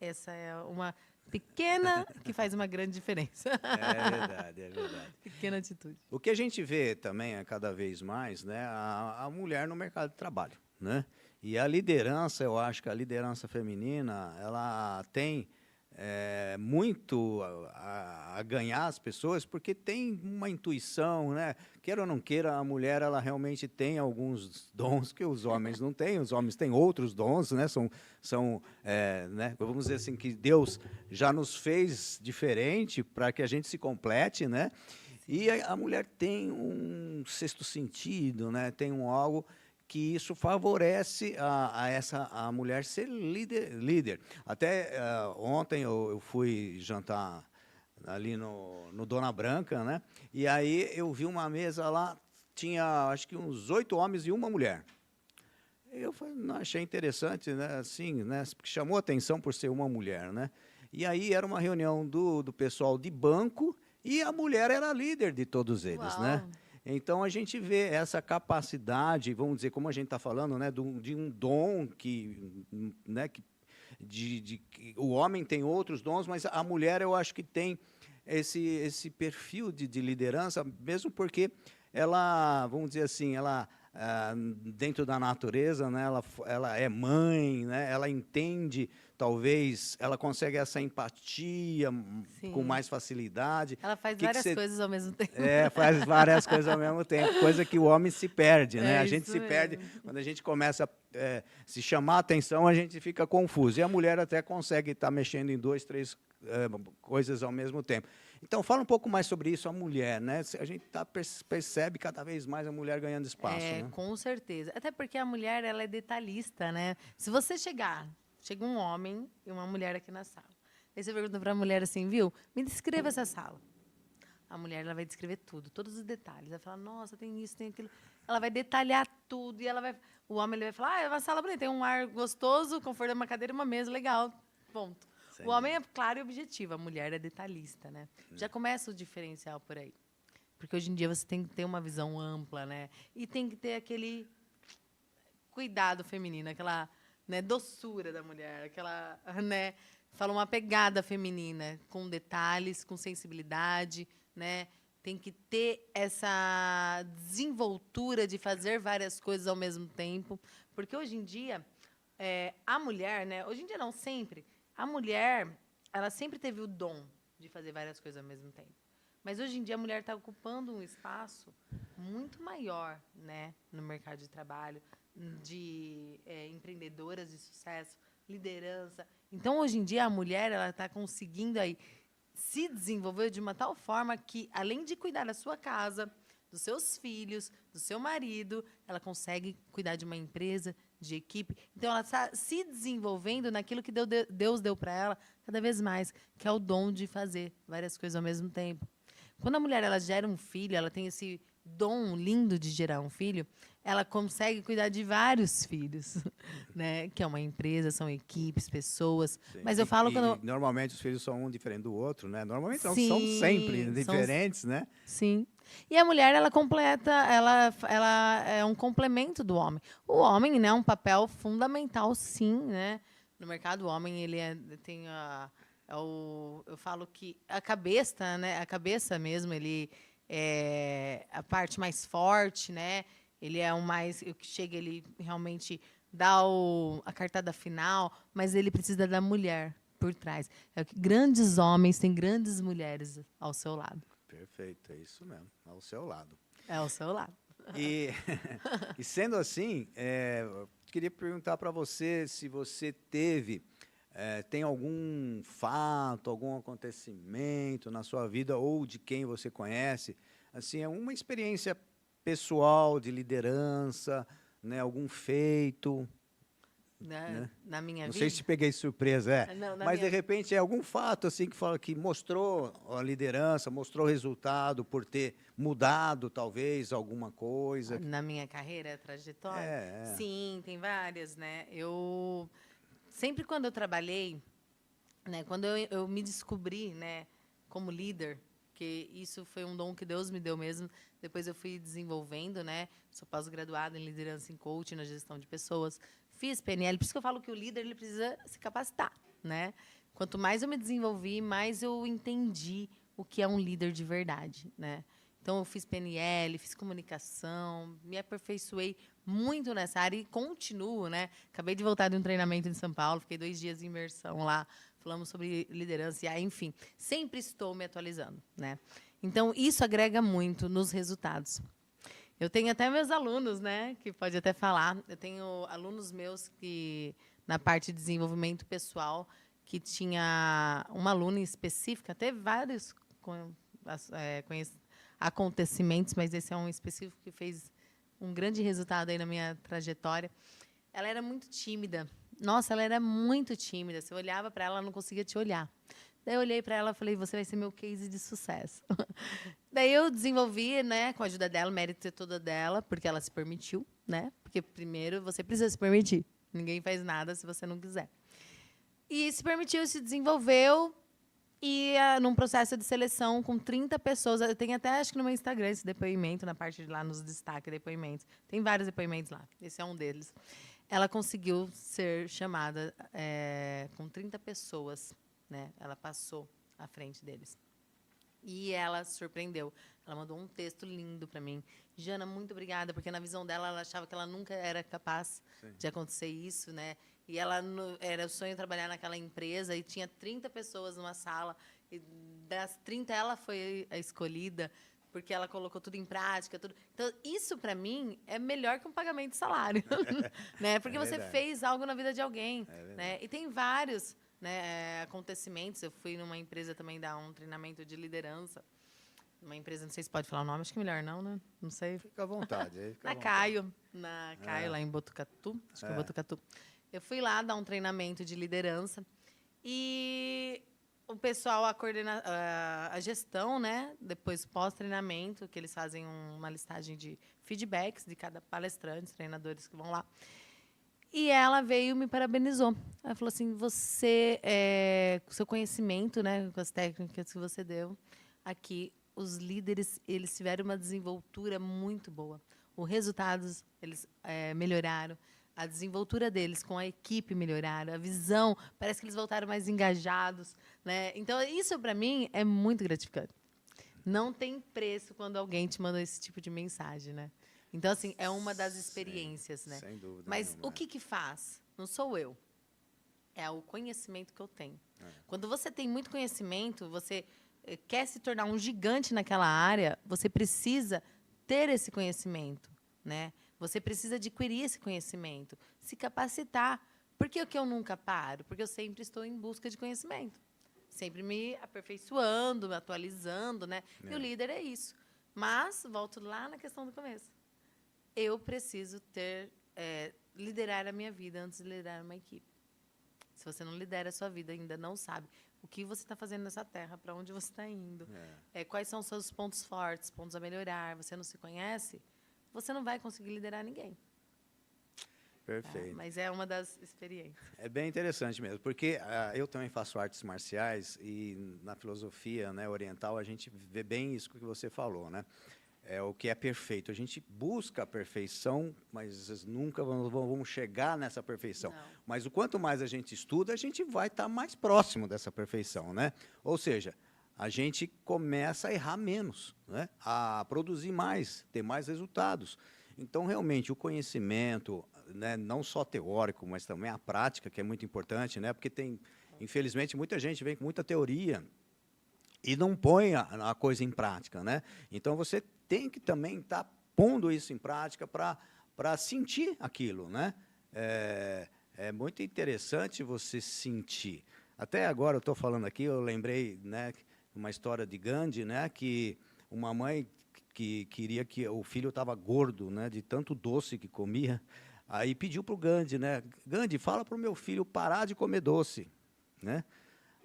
essa é uma pequena que faz uma grande diferença. É verdade, é verdade. Pequena atitude. O que a gente vê também é cada vez mais, né, a mulher no mercado de trabalho, né? E a liderança, eu acho que a liderança feminina, ela tem muito a ganhar as pessoas, porque tem uma intuição, né? Queira ou não queira, a mulher ela realmente tem alguns dons que os homens não têm. Os homens têm outros dons, né? Né? Vamos dizer assim que Deus já nos fez diferente para que a gente se complete, né? E a mulher tem um sexto sentido, né? Tem algo que isso favorece a mulher ser líder. Até ontem eu fui jantar ali no Dona Branca, né? E aí eu vi uma mesa lá, tinha acho que uns 8 homens e uma mulher. Eu não, achei interessante, né? Assim, né? Porque chamou atenção por ser uma mulher, né? E aí era uma reunião do pessoal de banco e a mulher era a líder de todos eles, Uau. né? Então a gente vê essa capacidade, vamos dizer, como a gente está falando, né, de um dom que, né, que o homem tem outros dons, mas a mulher eu acho que tem esse perfil de liderança, mesmo porque ela, vamos dizer assim, ela dentro da natureza, né, ela é mãe, né, ela entende, talvez, ela consegue essa empatia com Sim. mais facilidade. Ela faz várias coisas ao mesmo tempo. Faz várias coisas ao mesmo tempo, coisa que o homem se perde, né? A gente isso se perde, mesmo. quando a gente começa a se chamar a atenção, a gente fica confuso. E a mulher até consegue estar mexendo em 2, 3 coisas ao mesmo tempo. Então, fala um pouco mais sobre isso, a mulher, né? A gente percebe cada vez mais a mulher ganhando espaço, né? Com certeza. Até porque a mulher, ela é detalhista, né? Se você chega um homem e uma mulher aqui na sala. Aí você pergunta para a mulher assim, viu? Me descreva essa sala. A mulher, ela vai descrever tudo, todos os detalhes. Vai falar, nossa, tem isso, tem aquilo. Ela vai detalhar tudo e o homem ele vai falar, é uma sala bonita, tem um ar gostoso, conforto de uma cadeira e uma mesa, legal. Ponto. O homem é claro e objetivo, a mulher é detalhista, né? Já começa o diferencial por aí. Porque hoje em dia você tem que ter uma visão ampla, né? E tem que ter aquele cuidado feminino, aquela, né, doçura da mulher, aquela, né, fala uma pegada feminina, com detalhes, com sensibilidade, né? Tem que ter essa desenvoltura de fazer várias coisas ao mesmo tempo, porque hoje em dia a mulher, né? Hoje em dia não sempre. A mulher, ela sempre teve o dom de fazer várias coisas ao mesmo tempo. Mas hoje em dia a mulher está ocupando um espaço muito maior, né, no mercado de trabalho, de empreendedoras de sucesso, liderança. Então hoje em dia a mulher ela está conseguindo aí se desenvolver de uma tal forma que, além de cuidar da sua casa, dos seus filhos, do seu marido, ela consegue cuidar de uma empresa, de equipe. Então, ela está se desenvolvendo naquilo que Deus deu para ela cada vez mais, que é o dom de fazer várias coisas ao mesmo tempo. Quando a mulher ela gera um filho, ela tem esse dom lindo de gerar um filho, ela consegue cuidar de vários filhos, né? Que é uma empresa, são equipes, pessoas. Sim. Mas eu falo quando... Normalmente os filhos são um diferente do outro, né? Normalmente não, Sim, são sempre diferentes, né? Sim. E a mulher, ela completa, ela é um complemento do homem. O homem, né, é um papel fundamental, sim, né? No mercado, o homem, ele tem eu falo que a cabeça, né? A cabeça mesmo, ele é a parte mais forte, né? Ele é o que chega, ele realmente dá a cartada final, mas ele precisa da mulher por trás. É que grandes homens têm grandes mulheres ao seu lado. Perfeito, é isso mesmo, ao seu lado. É ao seu lado. E sendo assim, queria perguntar para você se você tem algum fato, algum acontecimento na sua vida ou de quem você conhece, assim, é uma experiência pessoal de liderança, né, algum feito. Na minha Não vida? sei se peguei surpresa, Não, mas de repente é algum fato assim que fala que mostrou a liderança, mostrou o resultado por ter mudado talvez alguma coisa. Na minha carreira, trajetória? É. Sim, tem várias, né? Eu sempre quando eu trabalhei, né, quando eu me descobri, né, como líder, porque isso foi um dom que Deus me deu mesmo. Depois eu fui desenvolvendo, né? Sou pós-graduada em liderança em coaching, na gestão de pessoas. Fiz PNL, por isso que eu falo que o líder ele precisa se capacitar, né? Quanto mais eu me desenvolvi, mais eu entendi o que é um líder de verdade, né? Então, eu fiz PNL, fiz comunicação, me aperfeiçoei muito nessa área e continuo, né? Acabei de voltar de um treinamento em São Paulo, fiquei 2 dias em imersão lá, falamos sobre liderança, e enfim, sempre estou me atualizando, né? Então, isso agrega muito nos resultados. Eu tenho até meus alunos, né, que pode até falar. Eu tenho alunos meus que, na parte de desenvolvimento pessoal, que tinha uma aluna específica, teve vários acontecimentos, mas esse é um específico que fez um grande resultado aí na minha trajetória. Ela era muito tímida. Nossa, ela era muito tímida. Você olhava para ela, ela não conseguia te olhar. Daí eu olhei para ela e falei, você vai ser meu case de sucesso. Daí eu desenvolvi, né, com a ajuda dela, o mérito é todo dela, porque ela se permitiu, né? Porque primeiro você precisa se permitir. Ninguém faz nada se você não quiser. E se permitiu, se desenvolveu, e num processo de seleção com 30 pessoas. Eu tenho até, acho que no meu Instagram, esse depoimento, na parte de lá, nos destaques, depoimentos. Tem vários depoimentos lá. Esse é um deles. Ela conseguiu ser chamada com 30 pessoas, né? Ela passou à frente deles. E ela surpreendeu. Ela mandou um texto lindo para mim. Jana, muito obrigada, porque na visão dela, ela achava que ela nunca era capaz de acontecer isso, né? E ela era o sonho trabalhar naquela empresa e tinha 30 pessoas numa sala. E das 30, ela foi a escolhida, porque ela colocou tudo em prática. Tudo. Então, isso, para mim, é melhor que um pagamento de salário. Né? Porque você fez algo na vida de alguém. Né? E tem vários, né, acontecimentos. Eu fui numa empresa também dar um treinamento de liderança. Uma empresa, não sei se pode falar o nome, acho que é melhor não, né? Não sei. Fica à vontade. Aí fica na à vontade. Caio. Na Caio, lá em Botucatu. Acho que é Botucatu. Eu fui lá dar um treinamento de liderança. E o pessoal, a gestão, né? Depois, pós-treinamento, que eles fazem uma listagem de feedbacks de cada palestrante, treinadores que vão lá. E ela veio e me parabenizou. Ela falou assim, você, com o seu conhecimento, né, com as técnicas que você deu, aqui, os líderes, eles tiveram uma desenvoltura muito boa. Os resultados, eles melhoraram. A desenvoltura deles com a equipe melhoraram. A visão, parece que eles voltaram mais engajados. Né? Então, isso, para mim, é muito gratificante. Não tem preço quando alguém te manda esse tipo de mensagem, né? Então, assim, é uma das experiências, né? Sem dúvida. Mas o que faz? Não sou eu. É o conhecimento que eu tenho. Quando você tem muito conhecimento, você quer se tornar um gigante naquela área, você precisa ter esse conhecimento, né? Você precisa adquirir esse conhecimento, se capacitar. Por que eu nunca paro? Porque eu sempre estou em busca de conhecimento. Sempre me aperfeiçoando, me atualizando, né? E o líder é isso. Mas, volto lá na questão do começo. Eu preciso liderar a minha vida antes de liderar uma equipe. Se você não lidera a sua vida, ainda não sabe o que você está fazendo nessa terra, para onde você está indo, quais são os seus pontos fortes, pontos a melhorar, você não se conhece, você não vai conseguir liderar ninguém. Perfeito. Mas é uma das experiências. É bem interessante mesmo, porque eu também faço artes marciais e na filosofia, né, oriental a gente vê bem isso que você falou, né? É o que é perfeito. A gente busca a perfeição, mas nunca vamos chegar nessa perfeição. Não. Mas o quanto mais a gente estuda, a gente vai estar mais próximo dessa perfeição, né? Ou seja, a gente começa a errar menos, né? A produzir mais, ter mais resultados. Então, realmente, o conhecimento, né, não só teórico, mas também a prática, que é muito importante, né? Porque tem, infelizmente, muita gente vem com muita teoria e não põe a coisa em prática, né? Então, você tem que também estar pondo isso em prática para sentir aquilo, né? É muito interessante você sentir. Até agora, eu estou falando aqui, eu lembrei, né, uma história de Gandhi, né, que uma mãe que queria que o filho estava gordo, né, de tanto doce que comia, aí pediu para o Gandhi, né, Gandhi, fala para o meu filho parar de comer doce, né?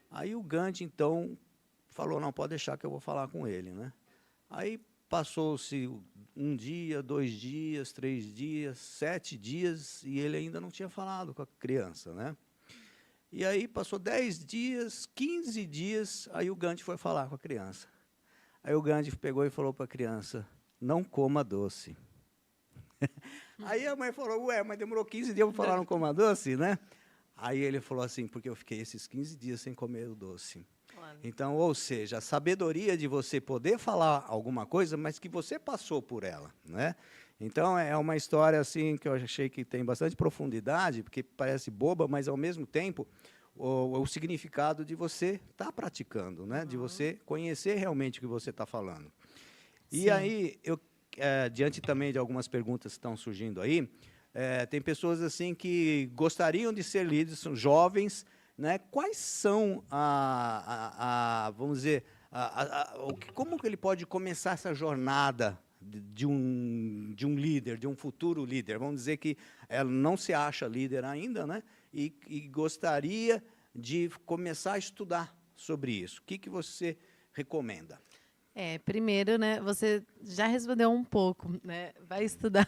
Aí o Gandhi, então, falou, não, pode deixar que eu vou falar com ele, né? Aí passou-se 1 dia, 2 dias, 3 dias, 7 dias, e ele ainda não tinha falado com a criança, né? E aí passou 10 dias, 15 dias, aí o Gandhi foi falar com a criança. Aí o Gandhi pegou e falou para a criança, não coma doce. Aí a mãe falou, ué, mas demorou 15 dias para falar não coma doce, né? Aí ele falou assim, porque eu fiquei esses 15 dias sem comer o doce. Olha. Então, ou seja, a sabedoria de você poder falar alguma coisa, mas que você passou por ela, né? Então, é uma história assim que eu achei que tem bastante profundidade, porque parece boba, mas, ao mesmo tempo, o significado de você estar praticando, né? De você conhecer realmente o que você está falando. E Sim. aí, diante também de algumas perguntas que estão surgindo aí, tem pessoas assim que gostariam de ser líderes, são jovens, né? Quais são vamos dizer, como que ele pode começar essa jornada de um líder, de um futuro líder? Vamos dizer que ela não se acha líder ainda, né? E gostaria de começar a estudar sobre isso. O que você recomenda? Primeiro, né, você já respondeu um pouco, né? Vai estudar.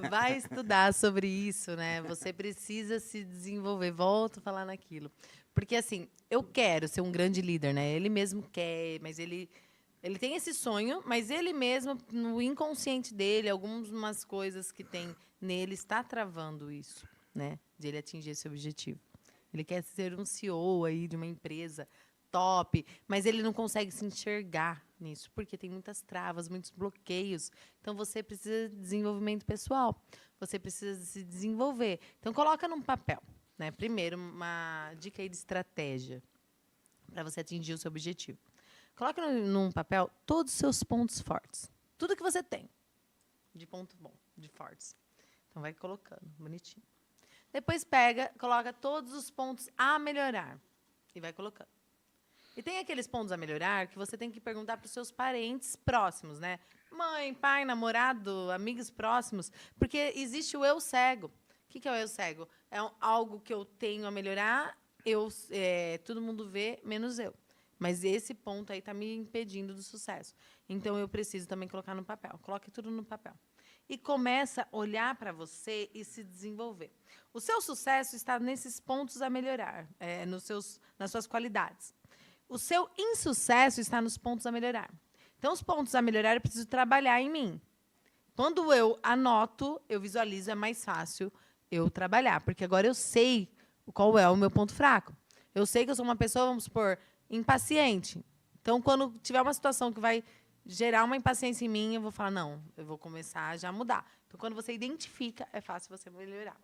Vai estudar sobre isso, né? Você precisa se desenvolver. Volto a falar naquilo. Porque, assim, eu quero ser um grande líder, né? Ele mesmo quer, mas ele tem esse sonho, mas ele mesmo, no inconsciente dele, algumas coisas que tem nele, está travando isso, né? De ele atingir esse objetivo. Ele quer ser um CEO aí de uma empresa top, mas ele não consegue se enxergar nisso, porque tem muitas travas, muitos bloqueios. Então, você precisa de desenvolvimento pessoal. Você precisa se desenvolver. Então, coloca num papel, né? Primeiro, uma dica aí de estratégia para você atingir o seu objetivo. Coloca num papel todos os seus pontos fortes. Tudo que você tem de ponto bom, de fortes. Então, vai colocando, bonitinho. Depois coloca todos os pontos a melhorar e vai colocando. E tem aqueles pontos a melhorar que você tem que perguntar para os seus parentes próximos, né? Mãe, pai, namorado, amigos próximos. Porque existe o eu cego. O que é o eu cego? É algo que eu tenho a melhorar, todo mundo vê, menos eu. Mas esse ponto aí está me impedindo do sucesso. Então, eu preciso também colocar no papel. Coloque tudo no papel. E começa a olhar para você e se desenvolver. O seu sucesso está nesses pontos a melhorar, nas suas qualidades. O seu insucesso está nos pontos a melhorar. Então, os pontos a melhorar, eu preciso trabalhar em mim. Quando eu anoto, eu visualizo, é mais fácil eu trabalhar. Porque agora eu sei qual é o meu ponto fraco. Eu sei que eu sou uma pessoa, vamos supor, impaciente. Então, quando tiver uma situação que vai gerar uma impaciência em mim, eu vou falar, não, eu vou começar a já mudar. Então, quando você identifica, é fácil você melhorar.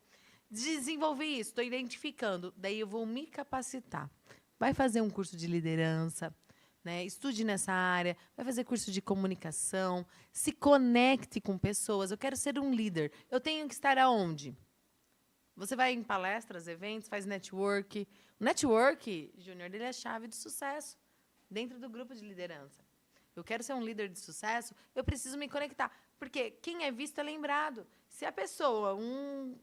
Desenvolvi isso, estou identificando, daí eu vou me capacitar. Vai fazer um curso de liderança, né? Estude nessa área, vai fazer curso de comunicação, se conecte com pessoas. Eu quero ser um líder. Eu tenho que estar aonde? Você vai em palestras, eventos, faz network. O network, Júnior, ele é a chave de sucesso dentro do grupo de liderança. Eu quero ser um líder de sucesso, eu preciso me conectar. Porque quem é visto é lembrado. Se a pessoa, um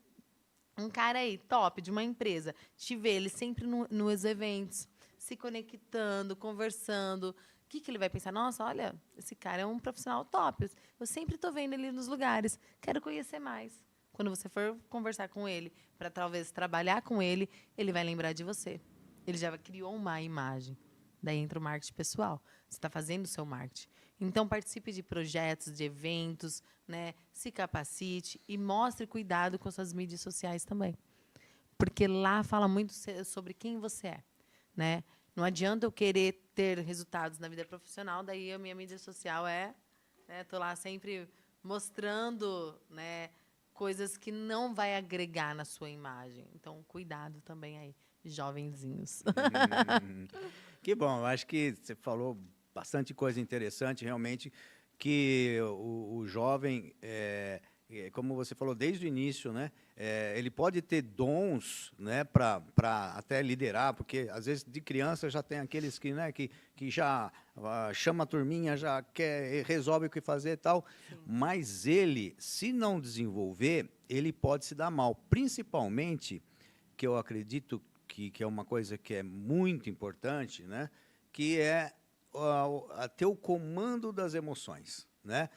cara aí, top, de uma empresa, te vê ele sempre nos eventos, se conectando, conversando, o que ele vai pensar? Nossa, olha, esse cara é um profissional top. Eu sempre estou vendo ele nos lugares. Quero conhecer mais. Quando você for conversar com ele, para talvez trabalhar com ele, ele vai lembrar de você. Ele já criou uma imagem. Daí entra o marketing pessoal. Você está fazendo o seu marketing. Então, participe de projetos, de eventos, né? Se capacite e mostre cuidado com suas mídias sociais também. Porque lá fala muito sobre quem você é, né? Não adianta eu querer ter resultados na vida profissional, daí a minha mídia social estou lá sempre mostrando, né, coisas que não vai agregar na sua imagem. Então, cuidado também aí, jovenzinhos. Que bom, eu acho que você falou bastante coisa interessante, realmente, que o jovem, como você falou desde o início, né, ele pode ter dons, né, para até liderar, porque às vezes de criança já tem aqueles que, né, que já chama a turminha, já resolve o que fazer e tal, Sim. mas ele, se não desenvolver, ele pode se dar mal, principalmente, que eu acredito que é uma coisa que é muito importante, né, que é ter o comando das emoções. né?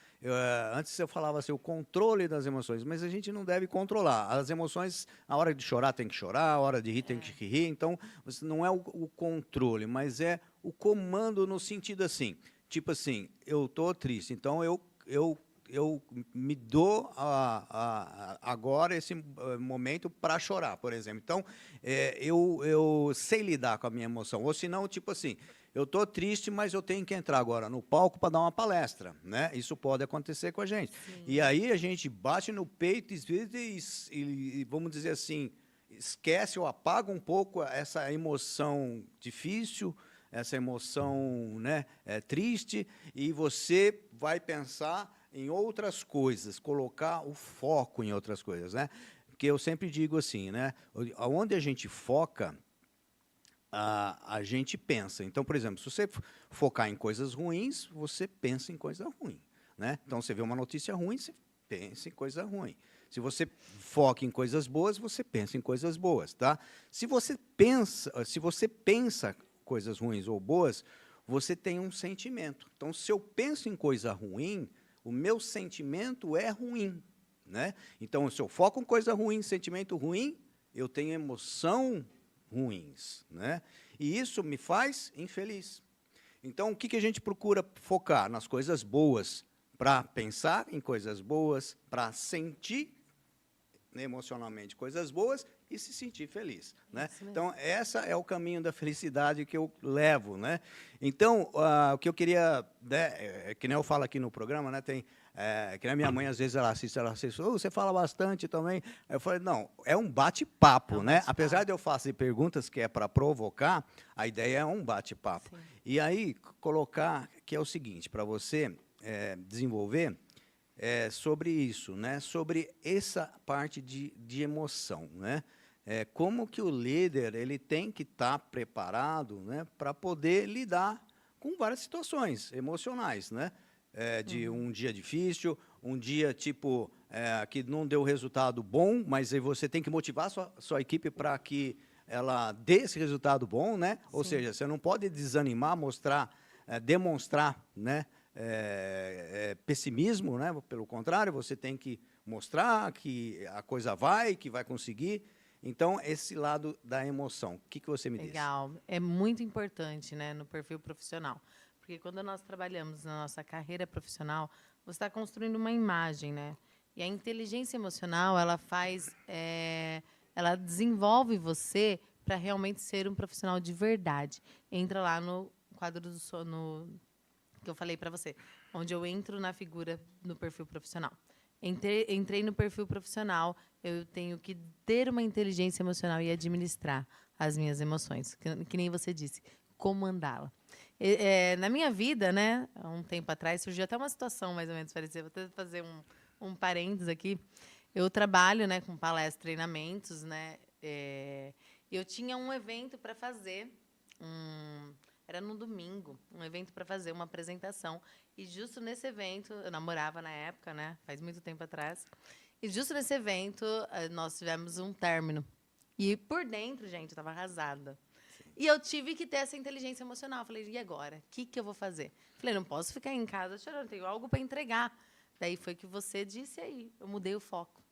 Antes eu falava assim, o controle das emoções, mas a gente não deve controlar. As emoções, a hora de chorar tem que chorar, a hora de rir tem que rir. Então, não é o controle, mas é o comando no sentido assim, tipo assim, eu estou triste, então eu me dou agora esse momento para chorar, por exemplo. Então, eu sei lidar com a minha emoção. Ou senão, tipo assim, eu estou triste, mas eu tenho que entrar agora no palco para dar uma palestra, né? Isso pode acontecer com a gente. Sim. E aí a gente bate no peito e vamos dizer assim, esquece ou apaga um pouco essa emoção difícil, essa emoção, né, triste, e você vai pensar em outras coisas, colocar o foco em outras coisas, né? Porque eu sempre digo assim, né? Onde a gente foca, a gente pensa. Então, por exemplo, se você focar em coisas ruins, você pensa em coisa ruim, né? Então, você vê uma notícia ruim, você pensa em coisa ruim. Se você foca em coisas boas, você pensa em coisas boas, tá? Se você pensa coisas ruins ou boas, você tem um sentimento. Então, se eu penso em coisa ruim, o meu sentimento é ruim, né? Então, se eu foco em coisa ruim, sentimento ruim, eu tenho emoção ruins, né? E isso me faz infeliz. Então, o que a gente procura focar? Nas coisas boas, para pensar em coisas boas, para sentir emocionalmente coisas boas e se sentir feliz, né? Então, essa é o caminho da felicidade que eu levo, né? Então, o que eu queria, né, que nem eu falo aqui no programa, né, tem, que nem a minha mãe, às vezes, ela assiste, você fala bastante também. Eu falei, não, é um bate-papo, né? Apesar de eu fazer perguntas que é para provocar, a ideia é um bate-papo. E aí, colocar que é o seguinte, para você desenvolver, sobre isso, né? Sobre essa parte de emoção, né? Como que o líder ele tem que estar preparado, né, para poder lidar com várias situações emocionais, né? De um dia difícil, um dia tipo que não deu resultado bom, mas aí você tem que motivar sua equipe para que ela dê esse resultado bom, né? Ou seja, você não pode desanimar, demonstrar, né? Pessimismo, né? Pelo contrário, você tem que mostrar que a coisa que vai conseguir. Então, esse lado da emoção, o que você me diz? Legal, é muito importante, né, no perfil profissional, porque quando nós trabalhamos na nossa carreira profissional, você está construindo uma imagem, né? E a inteligência emocional, ela desenvolve você para realmente ser um profissional de verdade. Entra lá no quadro do sono que eu falei para você, onde eu entro na figura no perfil profissional. Entrei no perfil profissional, eu tenho que ter uma inteligência emocional e administrar as minhas emoções, que nem você disse, comandá-la. Na minha vida, né, há um tempo atrás, surgiu até uma situação mais ou menos parecida. Vou até fazer um parênteses aqui. Eu trabalho, né, com palestras, treinamentos, né, eu tinha um evento para fazer, era no domingo, um evento para fazer uma apresentação. E justo nesse evento, eu namorava na época, né? Faz muito tempo atrás. E justo nesse evento, nós tivemos um término. E por dentro, gente, eu estava arrasada. Sim. E eu tive que ter essa inteligência emocional. Falei, e agora? O que eu vou fazer? Falei, não posso ficar em casa chorando, tenho algo para entregar. Daí foi que você disse aí, eu mudei o foco.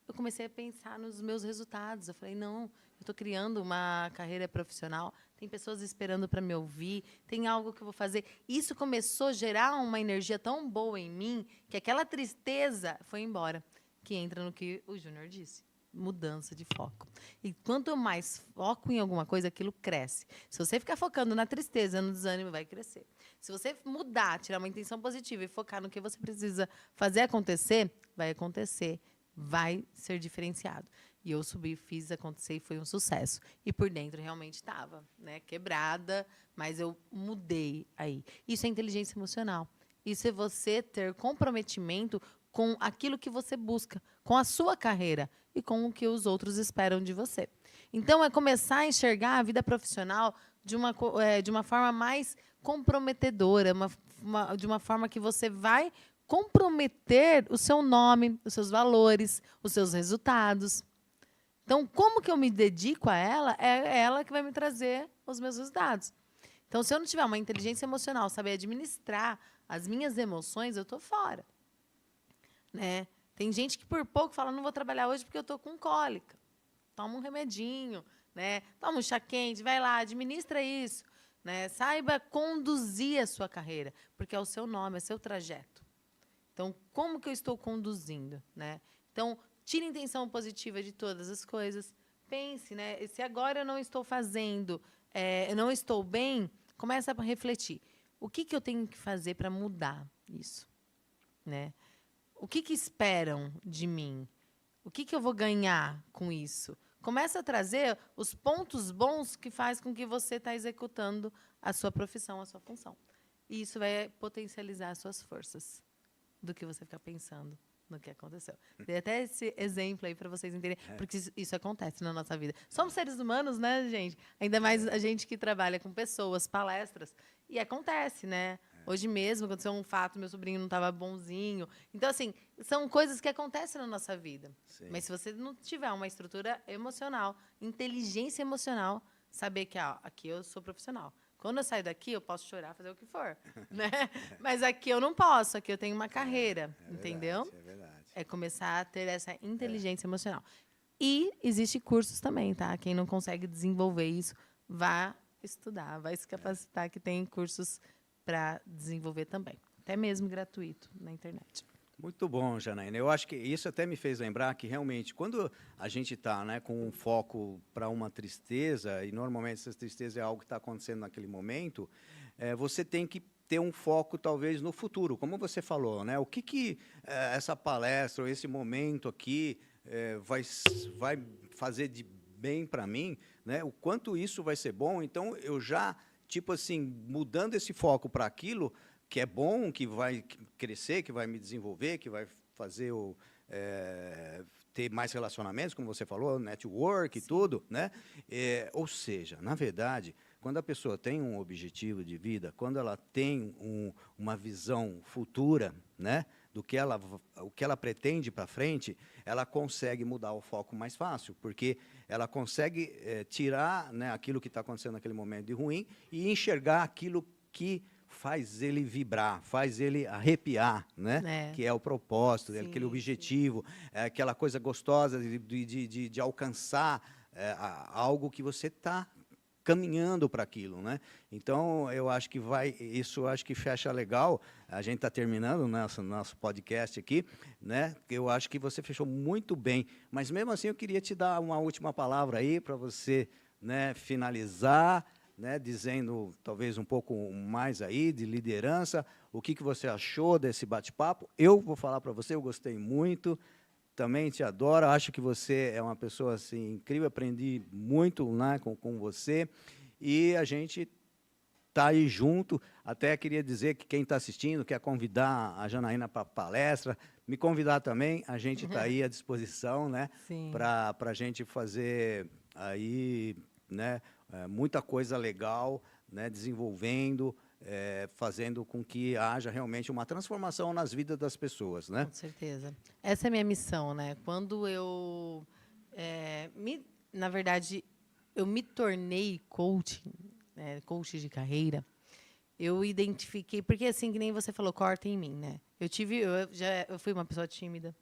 Eu comecei a pensar nos meus resultados. Eu falei, não, eu estou criando uma carreira profissional, tem pessoas esperando para me ouvir, tem algo que eu vou fazer. Isso começou a gerar uma energia tão boa em mim que aquela tristeza foi embora, que entra no que o Júnior disse, mudança de foco. E quanto mais foco em alguma coisa, aquilo cresce. Se você ficar focando na tristeza, no desânimo, vai crescer. Se você mudar, tirar uma intenção positiva e focar no que você precisa fazer acontecer, vai acontecer. Vai ser diferenciado. E eu subi, fiz acontecer e foi um sucesso. E por dentro realmente estava, né, quebrada, mas eu mudei aí. Isso é inteligência emocional. Isso é você ter comprometimento com aquilo que você busca, com a sua carreira e com o que os outros esperam de você. Então, é começar a enxergar a vida profissional de uma forma mais comprometedora, de uma forma que você vai comprometer o seu nome, os seus valores, os seus resultados. Então, como que eu me dedico a ela, é ela que vai me trazer os meus resultados. Então, se eu não tiver uma inteligência emocional, saber administrar as minhas emoções, eu estou fora. Né? Tem gente que por pouco fala, não vou trabalhar hoje porque eu estou com cólica. Toma um remedinho, né? Toma um chá quente, vai lá, administra isso. Né? Saiba conduzir a sua carreira, porque é o seu nome, é o seu trajeto. Então, como que eu estou conduzindo? Né? Então, tire a intenção positiva de todas as coisas. Pense, né? Se agora eu não estou fazendo, eu não estou bem, começa a refletir. O que eu tenho que fazer para mudar isso? Né? O que esperam de mim? O que eu vou ganhar com isso? Começa a trazer os pontos bons que faz com que você está executando a sua profissão, a sua função. E isso vai potencializar as suas forças do que você ficar pensando no que aconteceu. Dei até esse exemplo aí para vocês entenderem, porque isso acontece na nossa vida. Somos seres humanos, né, gente? Ainda mais a gente que trabalha com pessoas, palestras, e acontece, né? Hoje mesmo aconteceu um fato, meu sobrinho não estava bonzinho. Então, assim, são coisas que acontecem na nossa vida. Sim. Mas se você não tiver uma estrutura emocional, inteligência emocional, saber que aqui eu sou profissional. Quando eu saio daqui, eu posso chorar, fazer o que for. Né? Mas aqui eu não posso, aqui eu tenho uma carreira, entendeu? Verdade, é verdade. É começar a ter essa inteligência emocional. E existe cursos também, tá? Quem não consegue desenvolver isso, vá estudar, vai se capacitar, que tem cursos para desenvolver também. Até mesmo gratuito na internet. Muito bom, Janaína. Eu acho que isso até me fez lembrar que, realmente, quando a gente está, né, com um foco para uma tristeza, e normalmente essa tristeza é algo que está acontecendo naquele momento, você tem que ter um foco, talvez, no futuro. Como você falou, né? O que essa palestra, ou esse momento aqui, vai fazer de bem para mim, né? O quanto isso vai ser bom. Então, eu já, tipo assim, mudando esse foco para aquilo que é bom, que vai crescer, que vai me desenvolver, que vai fazer ter mais relacionamentos, como você falou, network e tudo, né? Ou seja, na verdade, quando a pessoa tem um objetivo de vida, quando ela tem uma visão futura, né, o que ela pretende para frente, ela consegue mudar o foco mais fácil, porque ela consegue tirar, né, aquilo que está acontecendo naquele momento de ruim e enxergar aquilo que faz ele vibrar, faz ele arrepiar, né? Que é o propósito, sim, aquele objetivo, aquela coisa gostosa de alcançar algo que você está caminhando para aquilo, né? Então, eu acho que isso acho que fecha legal. A gente está terminando o nosso podcast aqui, né? Eu acho que você fechou muito bem, mas mesmo assim eu queria te dar uma última palavra aí para você, né, finalizar, né, dizendo talvez um pouco mais aí de liderança, o que você achou desse bate-papo. Eu vou falar para você, eu gostei muito, também te adoro, acho que você é uma pessoa assim, incrível, aprendi muito, né, com você, e a gente está aí junto. Até queria dizer que quem está assistindo, quer convidar a Janaína para a palestra, me convidar também, a gente está aí à disposição, né, para a gente fazer aí, né, muita coisa legal, né, desenvolvendo, fazendo com que haja realmente uma transformação nas vidas das pessoas, né? Com certeza. Essa é a minha missão, né? Quando eu, na verdade, eu me tornei coach de carreira, eu identifiquei, porque assim, que nem você falou, corta em mim, né? Eu fui uma pessoa tímida.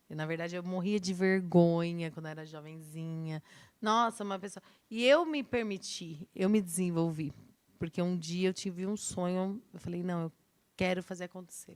Na verdade, eu morria de vergonha quando eu era jovenzinha. Nossa, uma pessoa... E eu me permiti, eu me desenvolvi. Porque um dia eu tive um sonho, eu falei, não, eu quero fazer acontecer.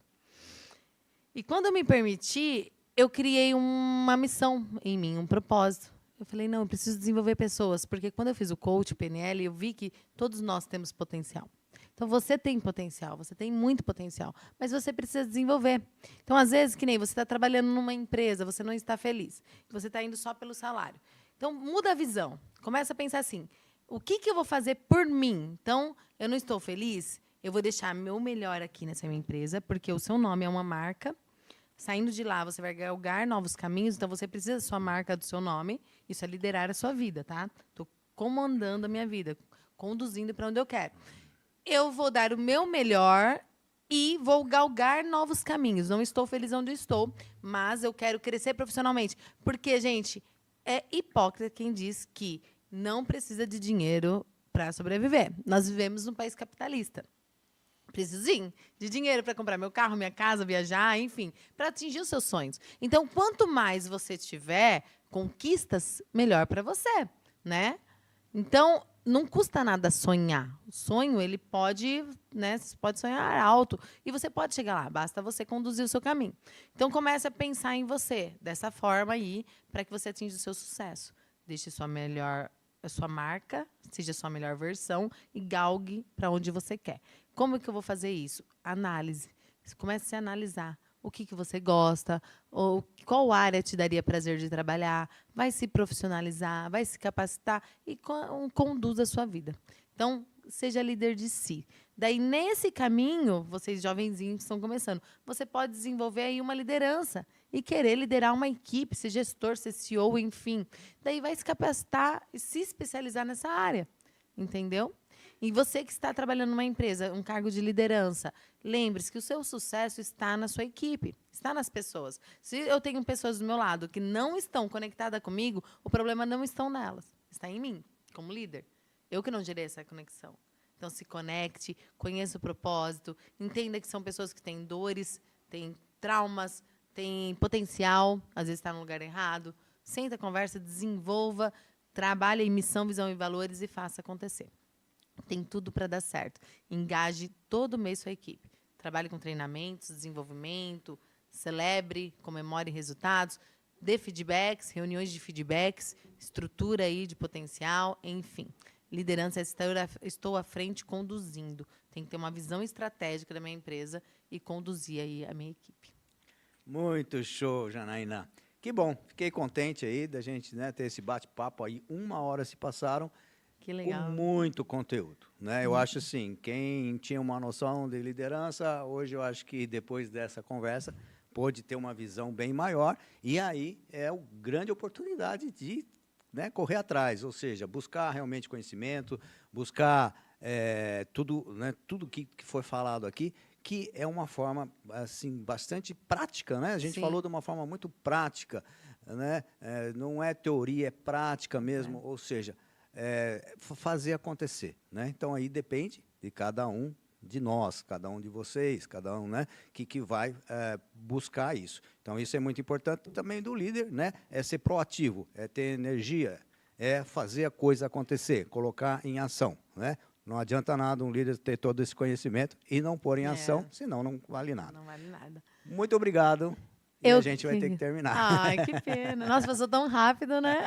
E quando eu me permiti, eu criei uma missão em mim, um propósito. Eu falei, não, eu preciso desenvolver pessoas. Porque quando eu fiz o coach, PNL, eu vi que todos nós temos potencial. Então, você tem potencial, você tem muito potencial, mas você precisa desenvolver. Então, às vezes, que nem você está trabalhando numa empresa, você não está feliz, você está indo só pelo salário. Então, muda a visão. Começa a pensar assim, o que eu vou fazer por mim? Então, eu não estou feliz, eu vou deixar meu melhor aqui nessa minha empresa, porque o seu nome é uma marca. Saindo de lá, você vai galgar novos caminhos, então você precisa da sua marca, do seu nome. Isso é liderar a sua vida, tá? Estou comandando a minha vida, conduzindo para onde eu quero. Eu vou dar o meu melhor e vou galgar novos caminhos. Não estou feliz onde estou, mas eu quero crescer profissionalmente. Porque, gente, é hipócrita quem diz que não precisa de dinheiro para sobreviver. Nós vivemos num país capitalista. Preciso sim de dinheiro para comprar meu carro, minha casa, viajar, enfim, para atingir os seus sonhos. Então, quanto mais você tiver conquistas, melhor para você, né? Então, não custa nada sonhar. O sonho, ele pode, né, você pode sonhar alto e você pode chegar lá, basta você conduzir o seu caminho. Então, comece a pensar em você dessa forma aí, para que você atinja o seu sucesso. Deixe a sua marca, seja a sua melhor versão e galgue para onde você quer. Como que eu vou fazer isso? Análise. Comece a analisar o que você gosta, ou qual área te daria prazer de trabalhar, vai se profissionalizar, vai se capacitar e conduza a sua vida. Então, seja líder de si. Daí, nesse caminho, vocês jovenzinhos que estão começando, você pode desenvolver aí uma liderança e querer liderar uma equipe, ser gestor, ser CEO, enfim. Daí vai se capacitar e se especializar nessa área, entendeu? E você que está trabalhando numa empresa, um cargo de liderança, lembre-se que o seu sucesso está na sua equipe, está nas pessoas. Se eu tenho pessoas do meu lado que não estão conectadas comigo, o problema não está nelas, está em mim, como líder. Eu que não gerei essa conexão. Então, se conecte, conheça o propósito, entenda que são pessoas que têm dores, têm traumas, têm potencial, às vezes está no lugar errado. Senta, conversa, desenvolva, trabalhe em missão, visão e valores e faça acontecer. Tem tudo para dar certo. Engaje todo mês sua equipe. Trabalhe com treinamentos, desenvolvimento, celebre, comemore resultados, dê feedbacks, reuniões de feedbacks, estrutura aí de potencial, enfim. Liderança é estou à frente conduzindo. Tem que ter uma visão estratégica da minha empresa e conduzir aí a minha equipe. Muito show, Janaína. Que bom, fiquei contente aí da gente, né, ter esse bate-papo aí. 1 hora se passaram. Que legal. Com muito conteúdo, né? Eu acho assim, quem tinha uma noção de liderança, hoje eu acho que depois dessa conversa pôde ter uma visão bem maior e aí é a grande oportunidade de, né, correr atrás, ou seja, buscar realmente conhecimento, buscar tudo, né, tudo que foi falado aqui, que é uma forma assim bastante prática, né? A gente falou de uma forma muito prática, né? Não é teoria, é prática mesmo, ou seja, fazer acontecer, né? Então aí depende de cada um de nós, cada um de vocês, cada um, né, que vai buscar isso. Então isso é muito importante também do líder, né? É ser proativo, é ter energia, é fazer a coisa acontecer, colocar em ação, né? Não adianta nada um líder ter todo esse conhecimento e não pôr em ação, senão não vale nada. Não vale nada. Muito obrigado. E a gente vai ter que terminar. Ai, que pena. Nossa, passou tão rápido, né?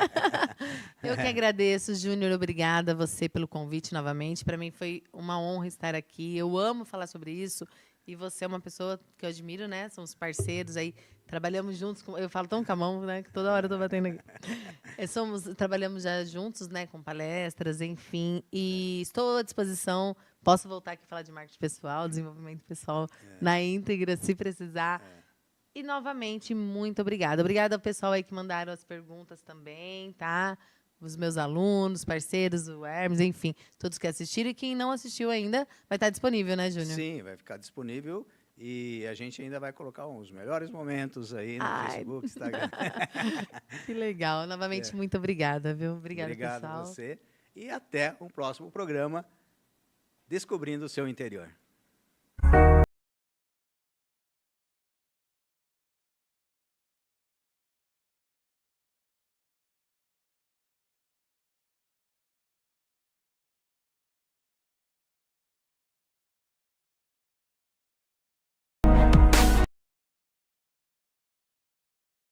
Eu que agradeço, Júnior. Obrigada a você pelo convite novamente. Para mim foi uma honra estar aqui. Eu amo falar sobre isso. E você é uma pessoa que eu admiro, né? Somos parceiros aí. Trabalhamos juntos. Eu falo tão com a mão, né? Que toda hora eu tô batendo aqui. Trabalhamos já juntos, né? Com palestras, enfim. E estou à disposição. Posso voltar aqui e falar de marketing pessoal, desenvolvimento pessoal na íntegra, se precisar. E, novamente, muito obrigada. Obrigada ao pessoal aí que mandaram as perguntas também, tá? Os meus alunos, parceiros, o Hermes, enfim, todos que assistiram. E quem não assistiu ainda, vai estar disponível, né, Júnior? Sim, vai ficar disponível. E a gente ainda vai colocar uns melhores momentos aí no Facebook, Instagram. Que legal. Novamente, muito obrigada, viu? Obrigada, Obrigado pessoal. a você. E até o próximo programa, Descobrindo o Seu Interior.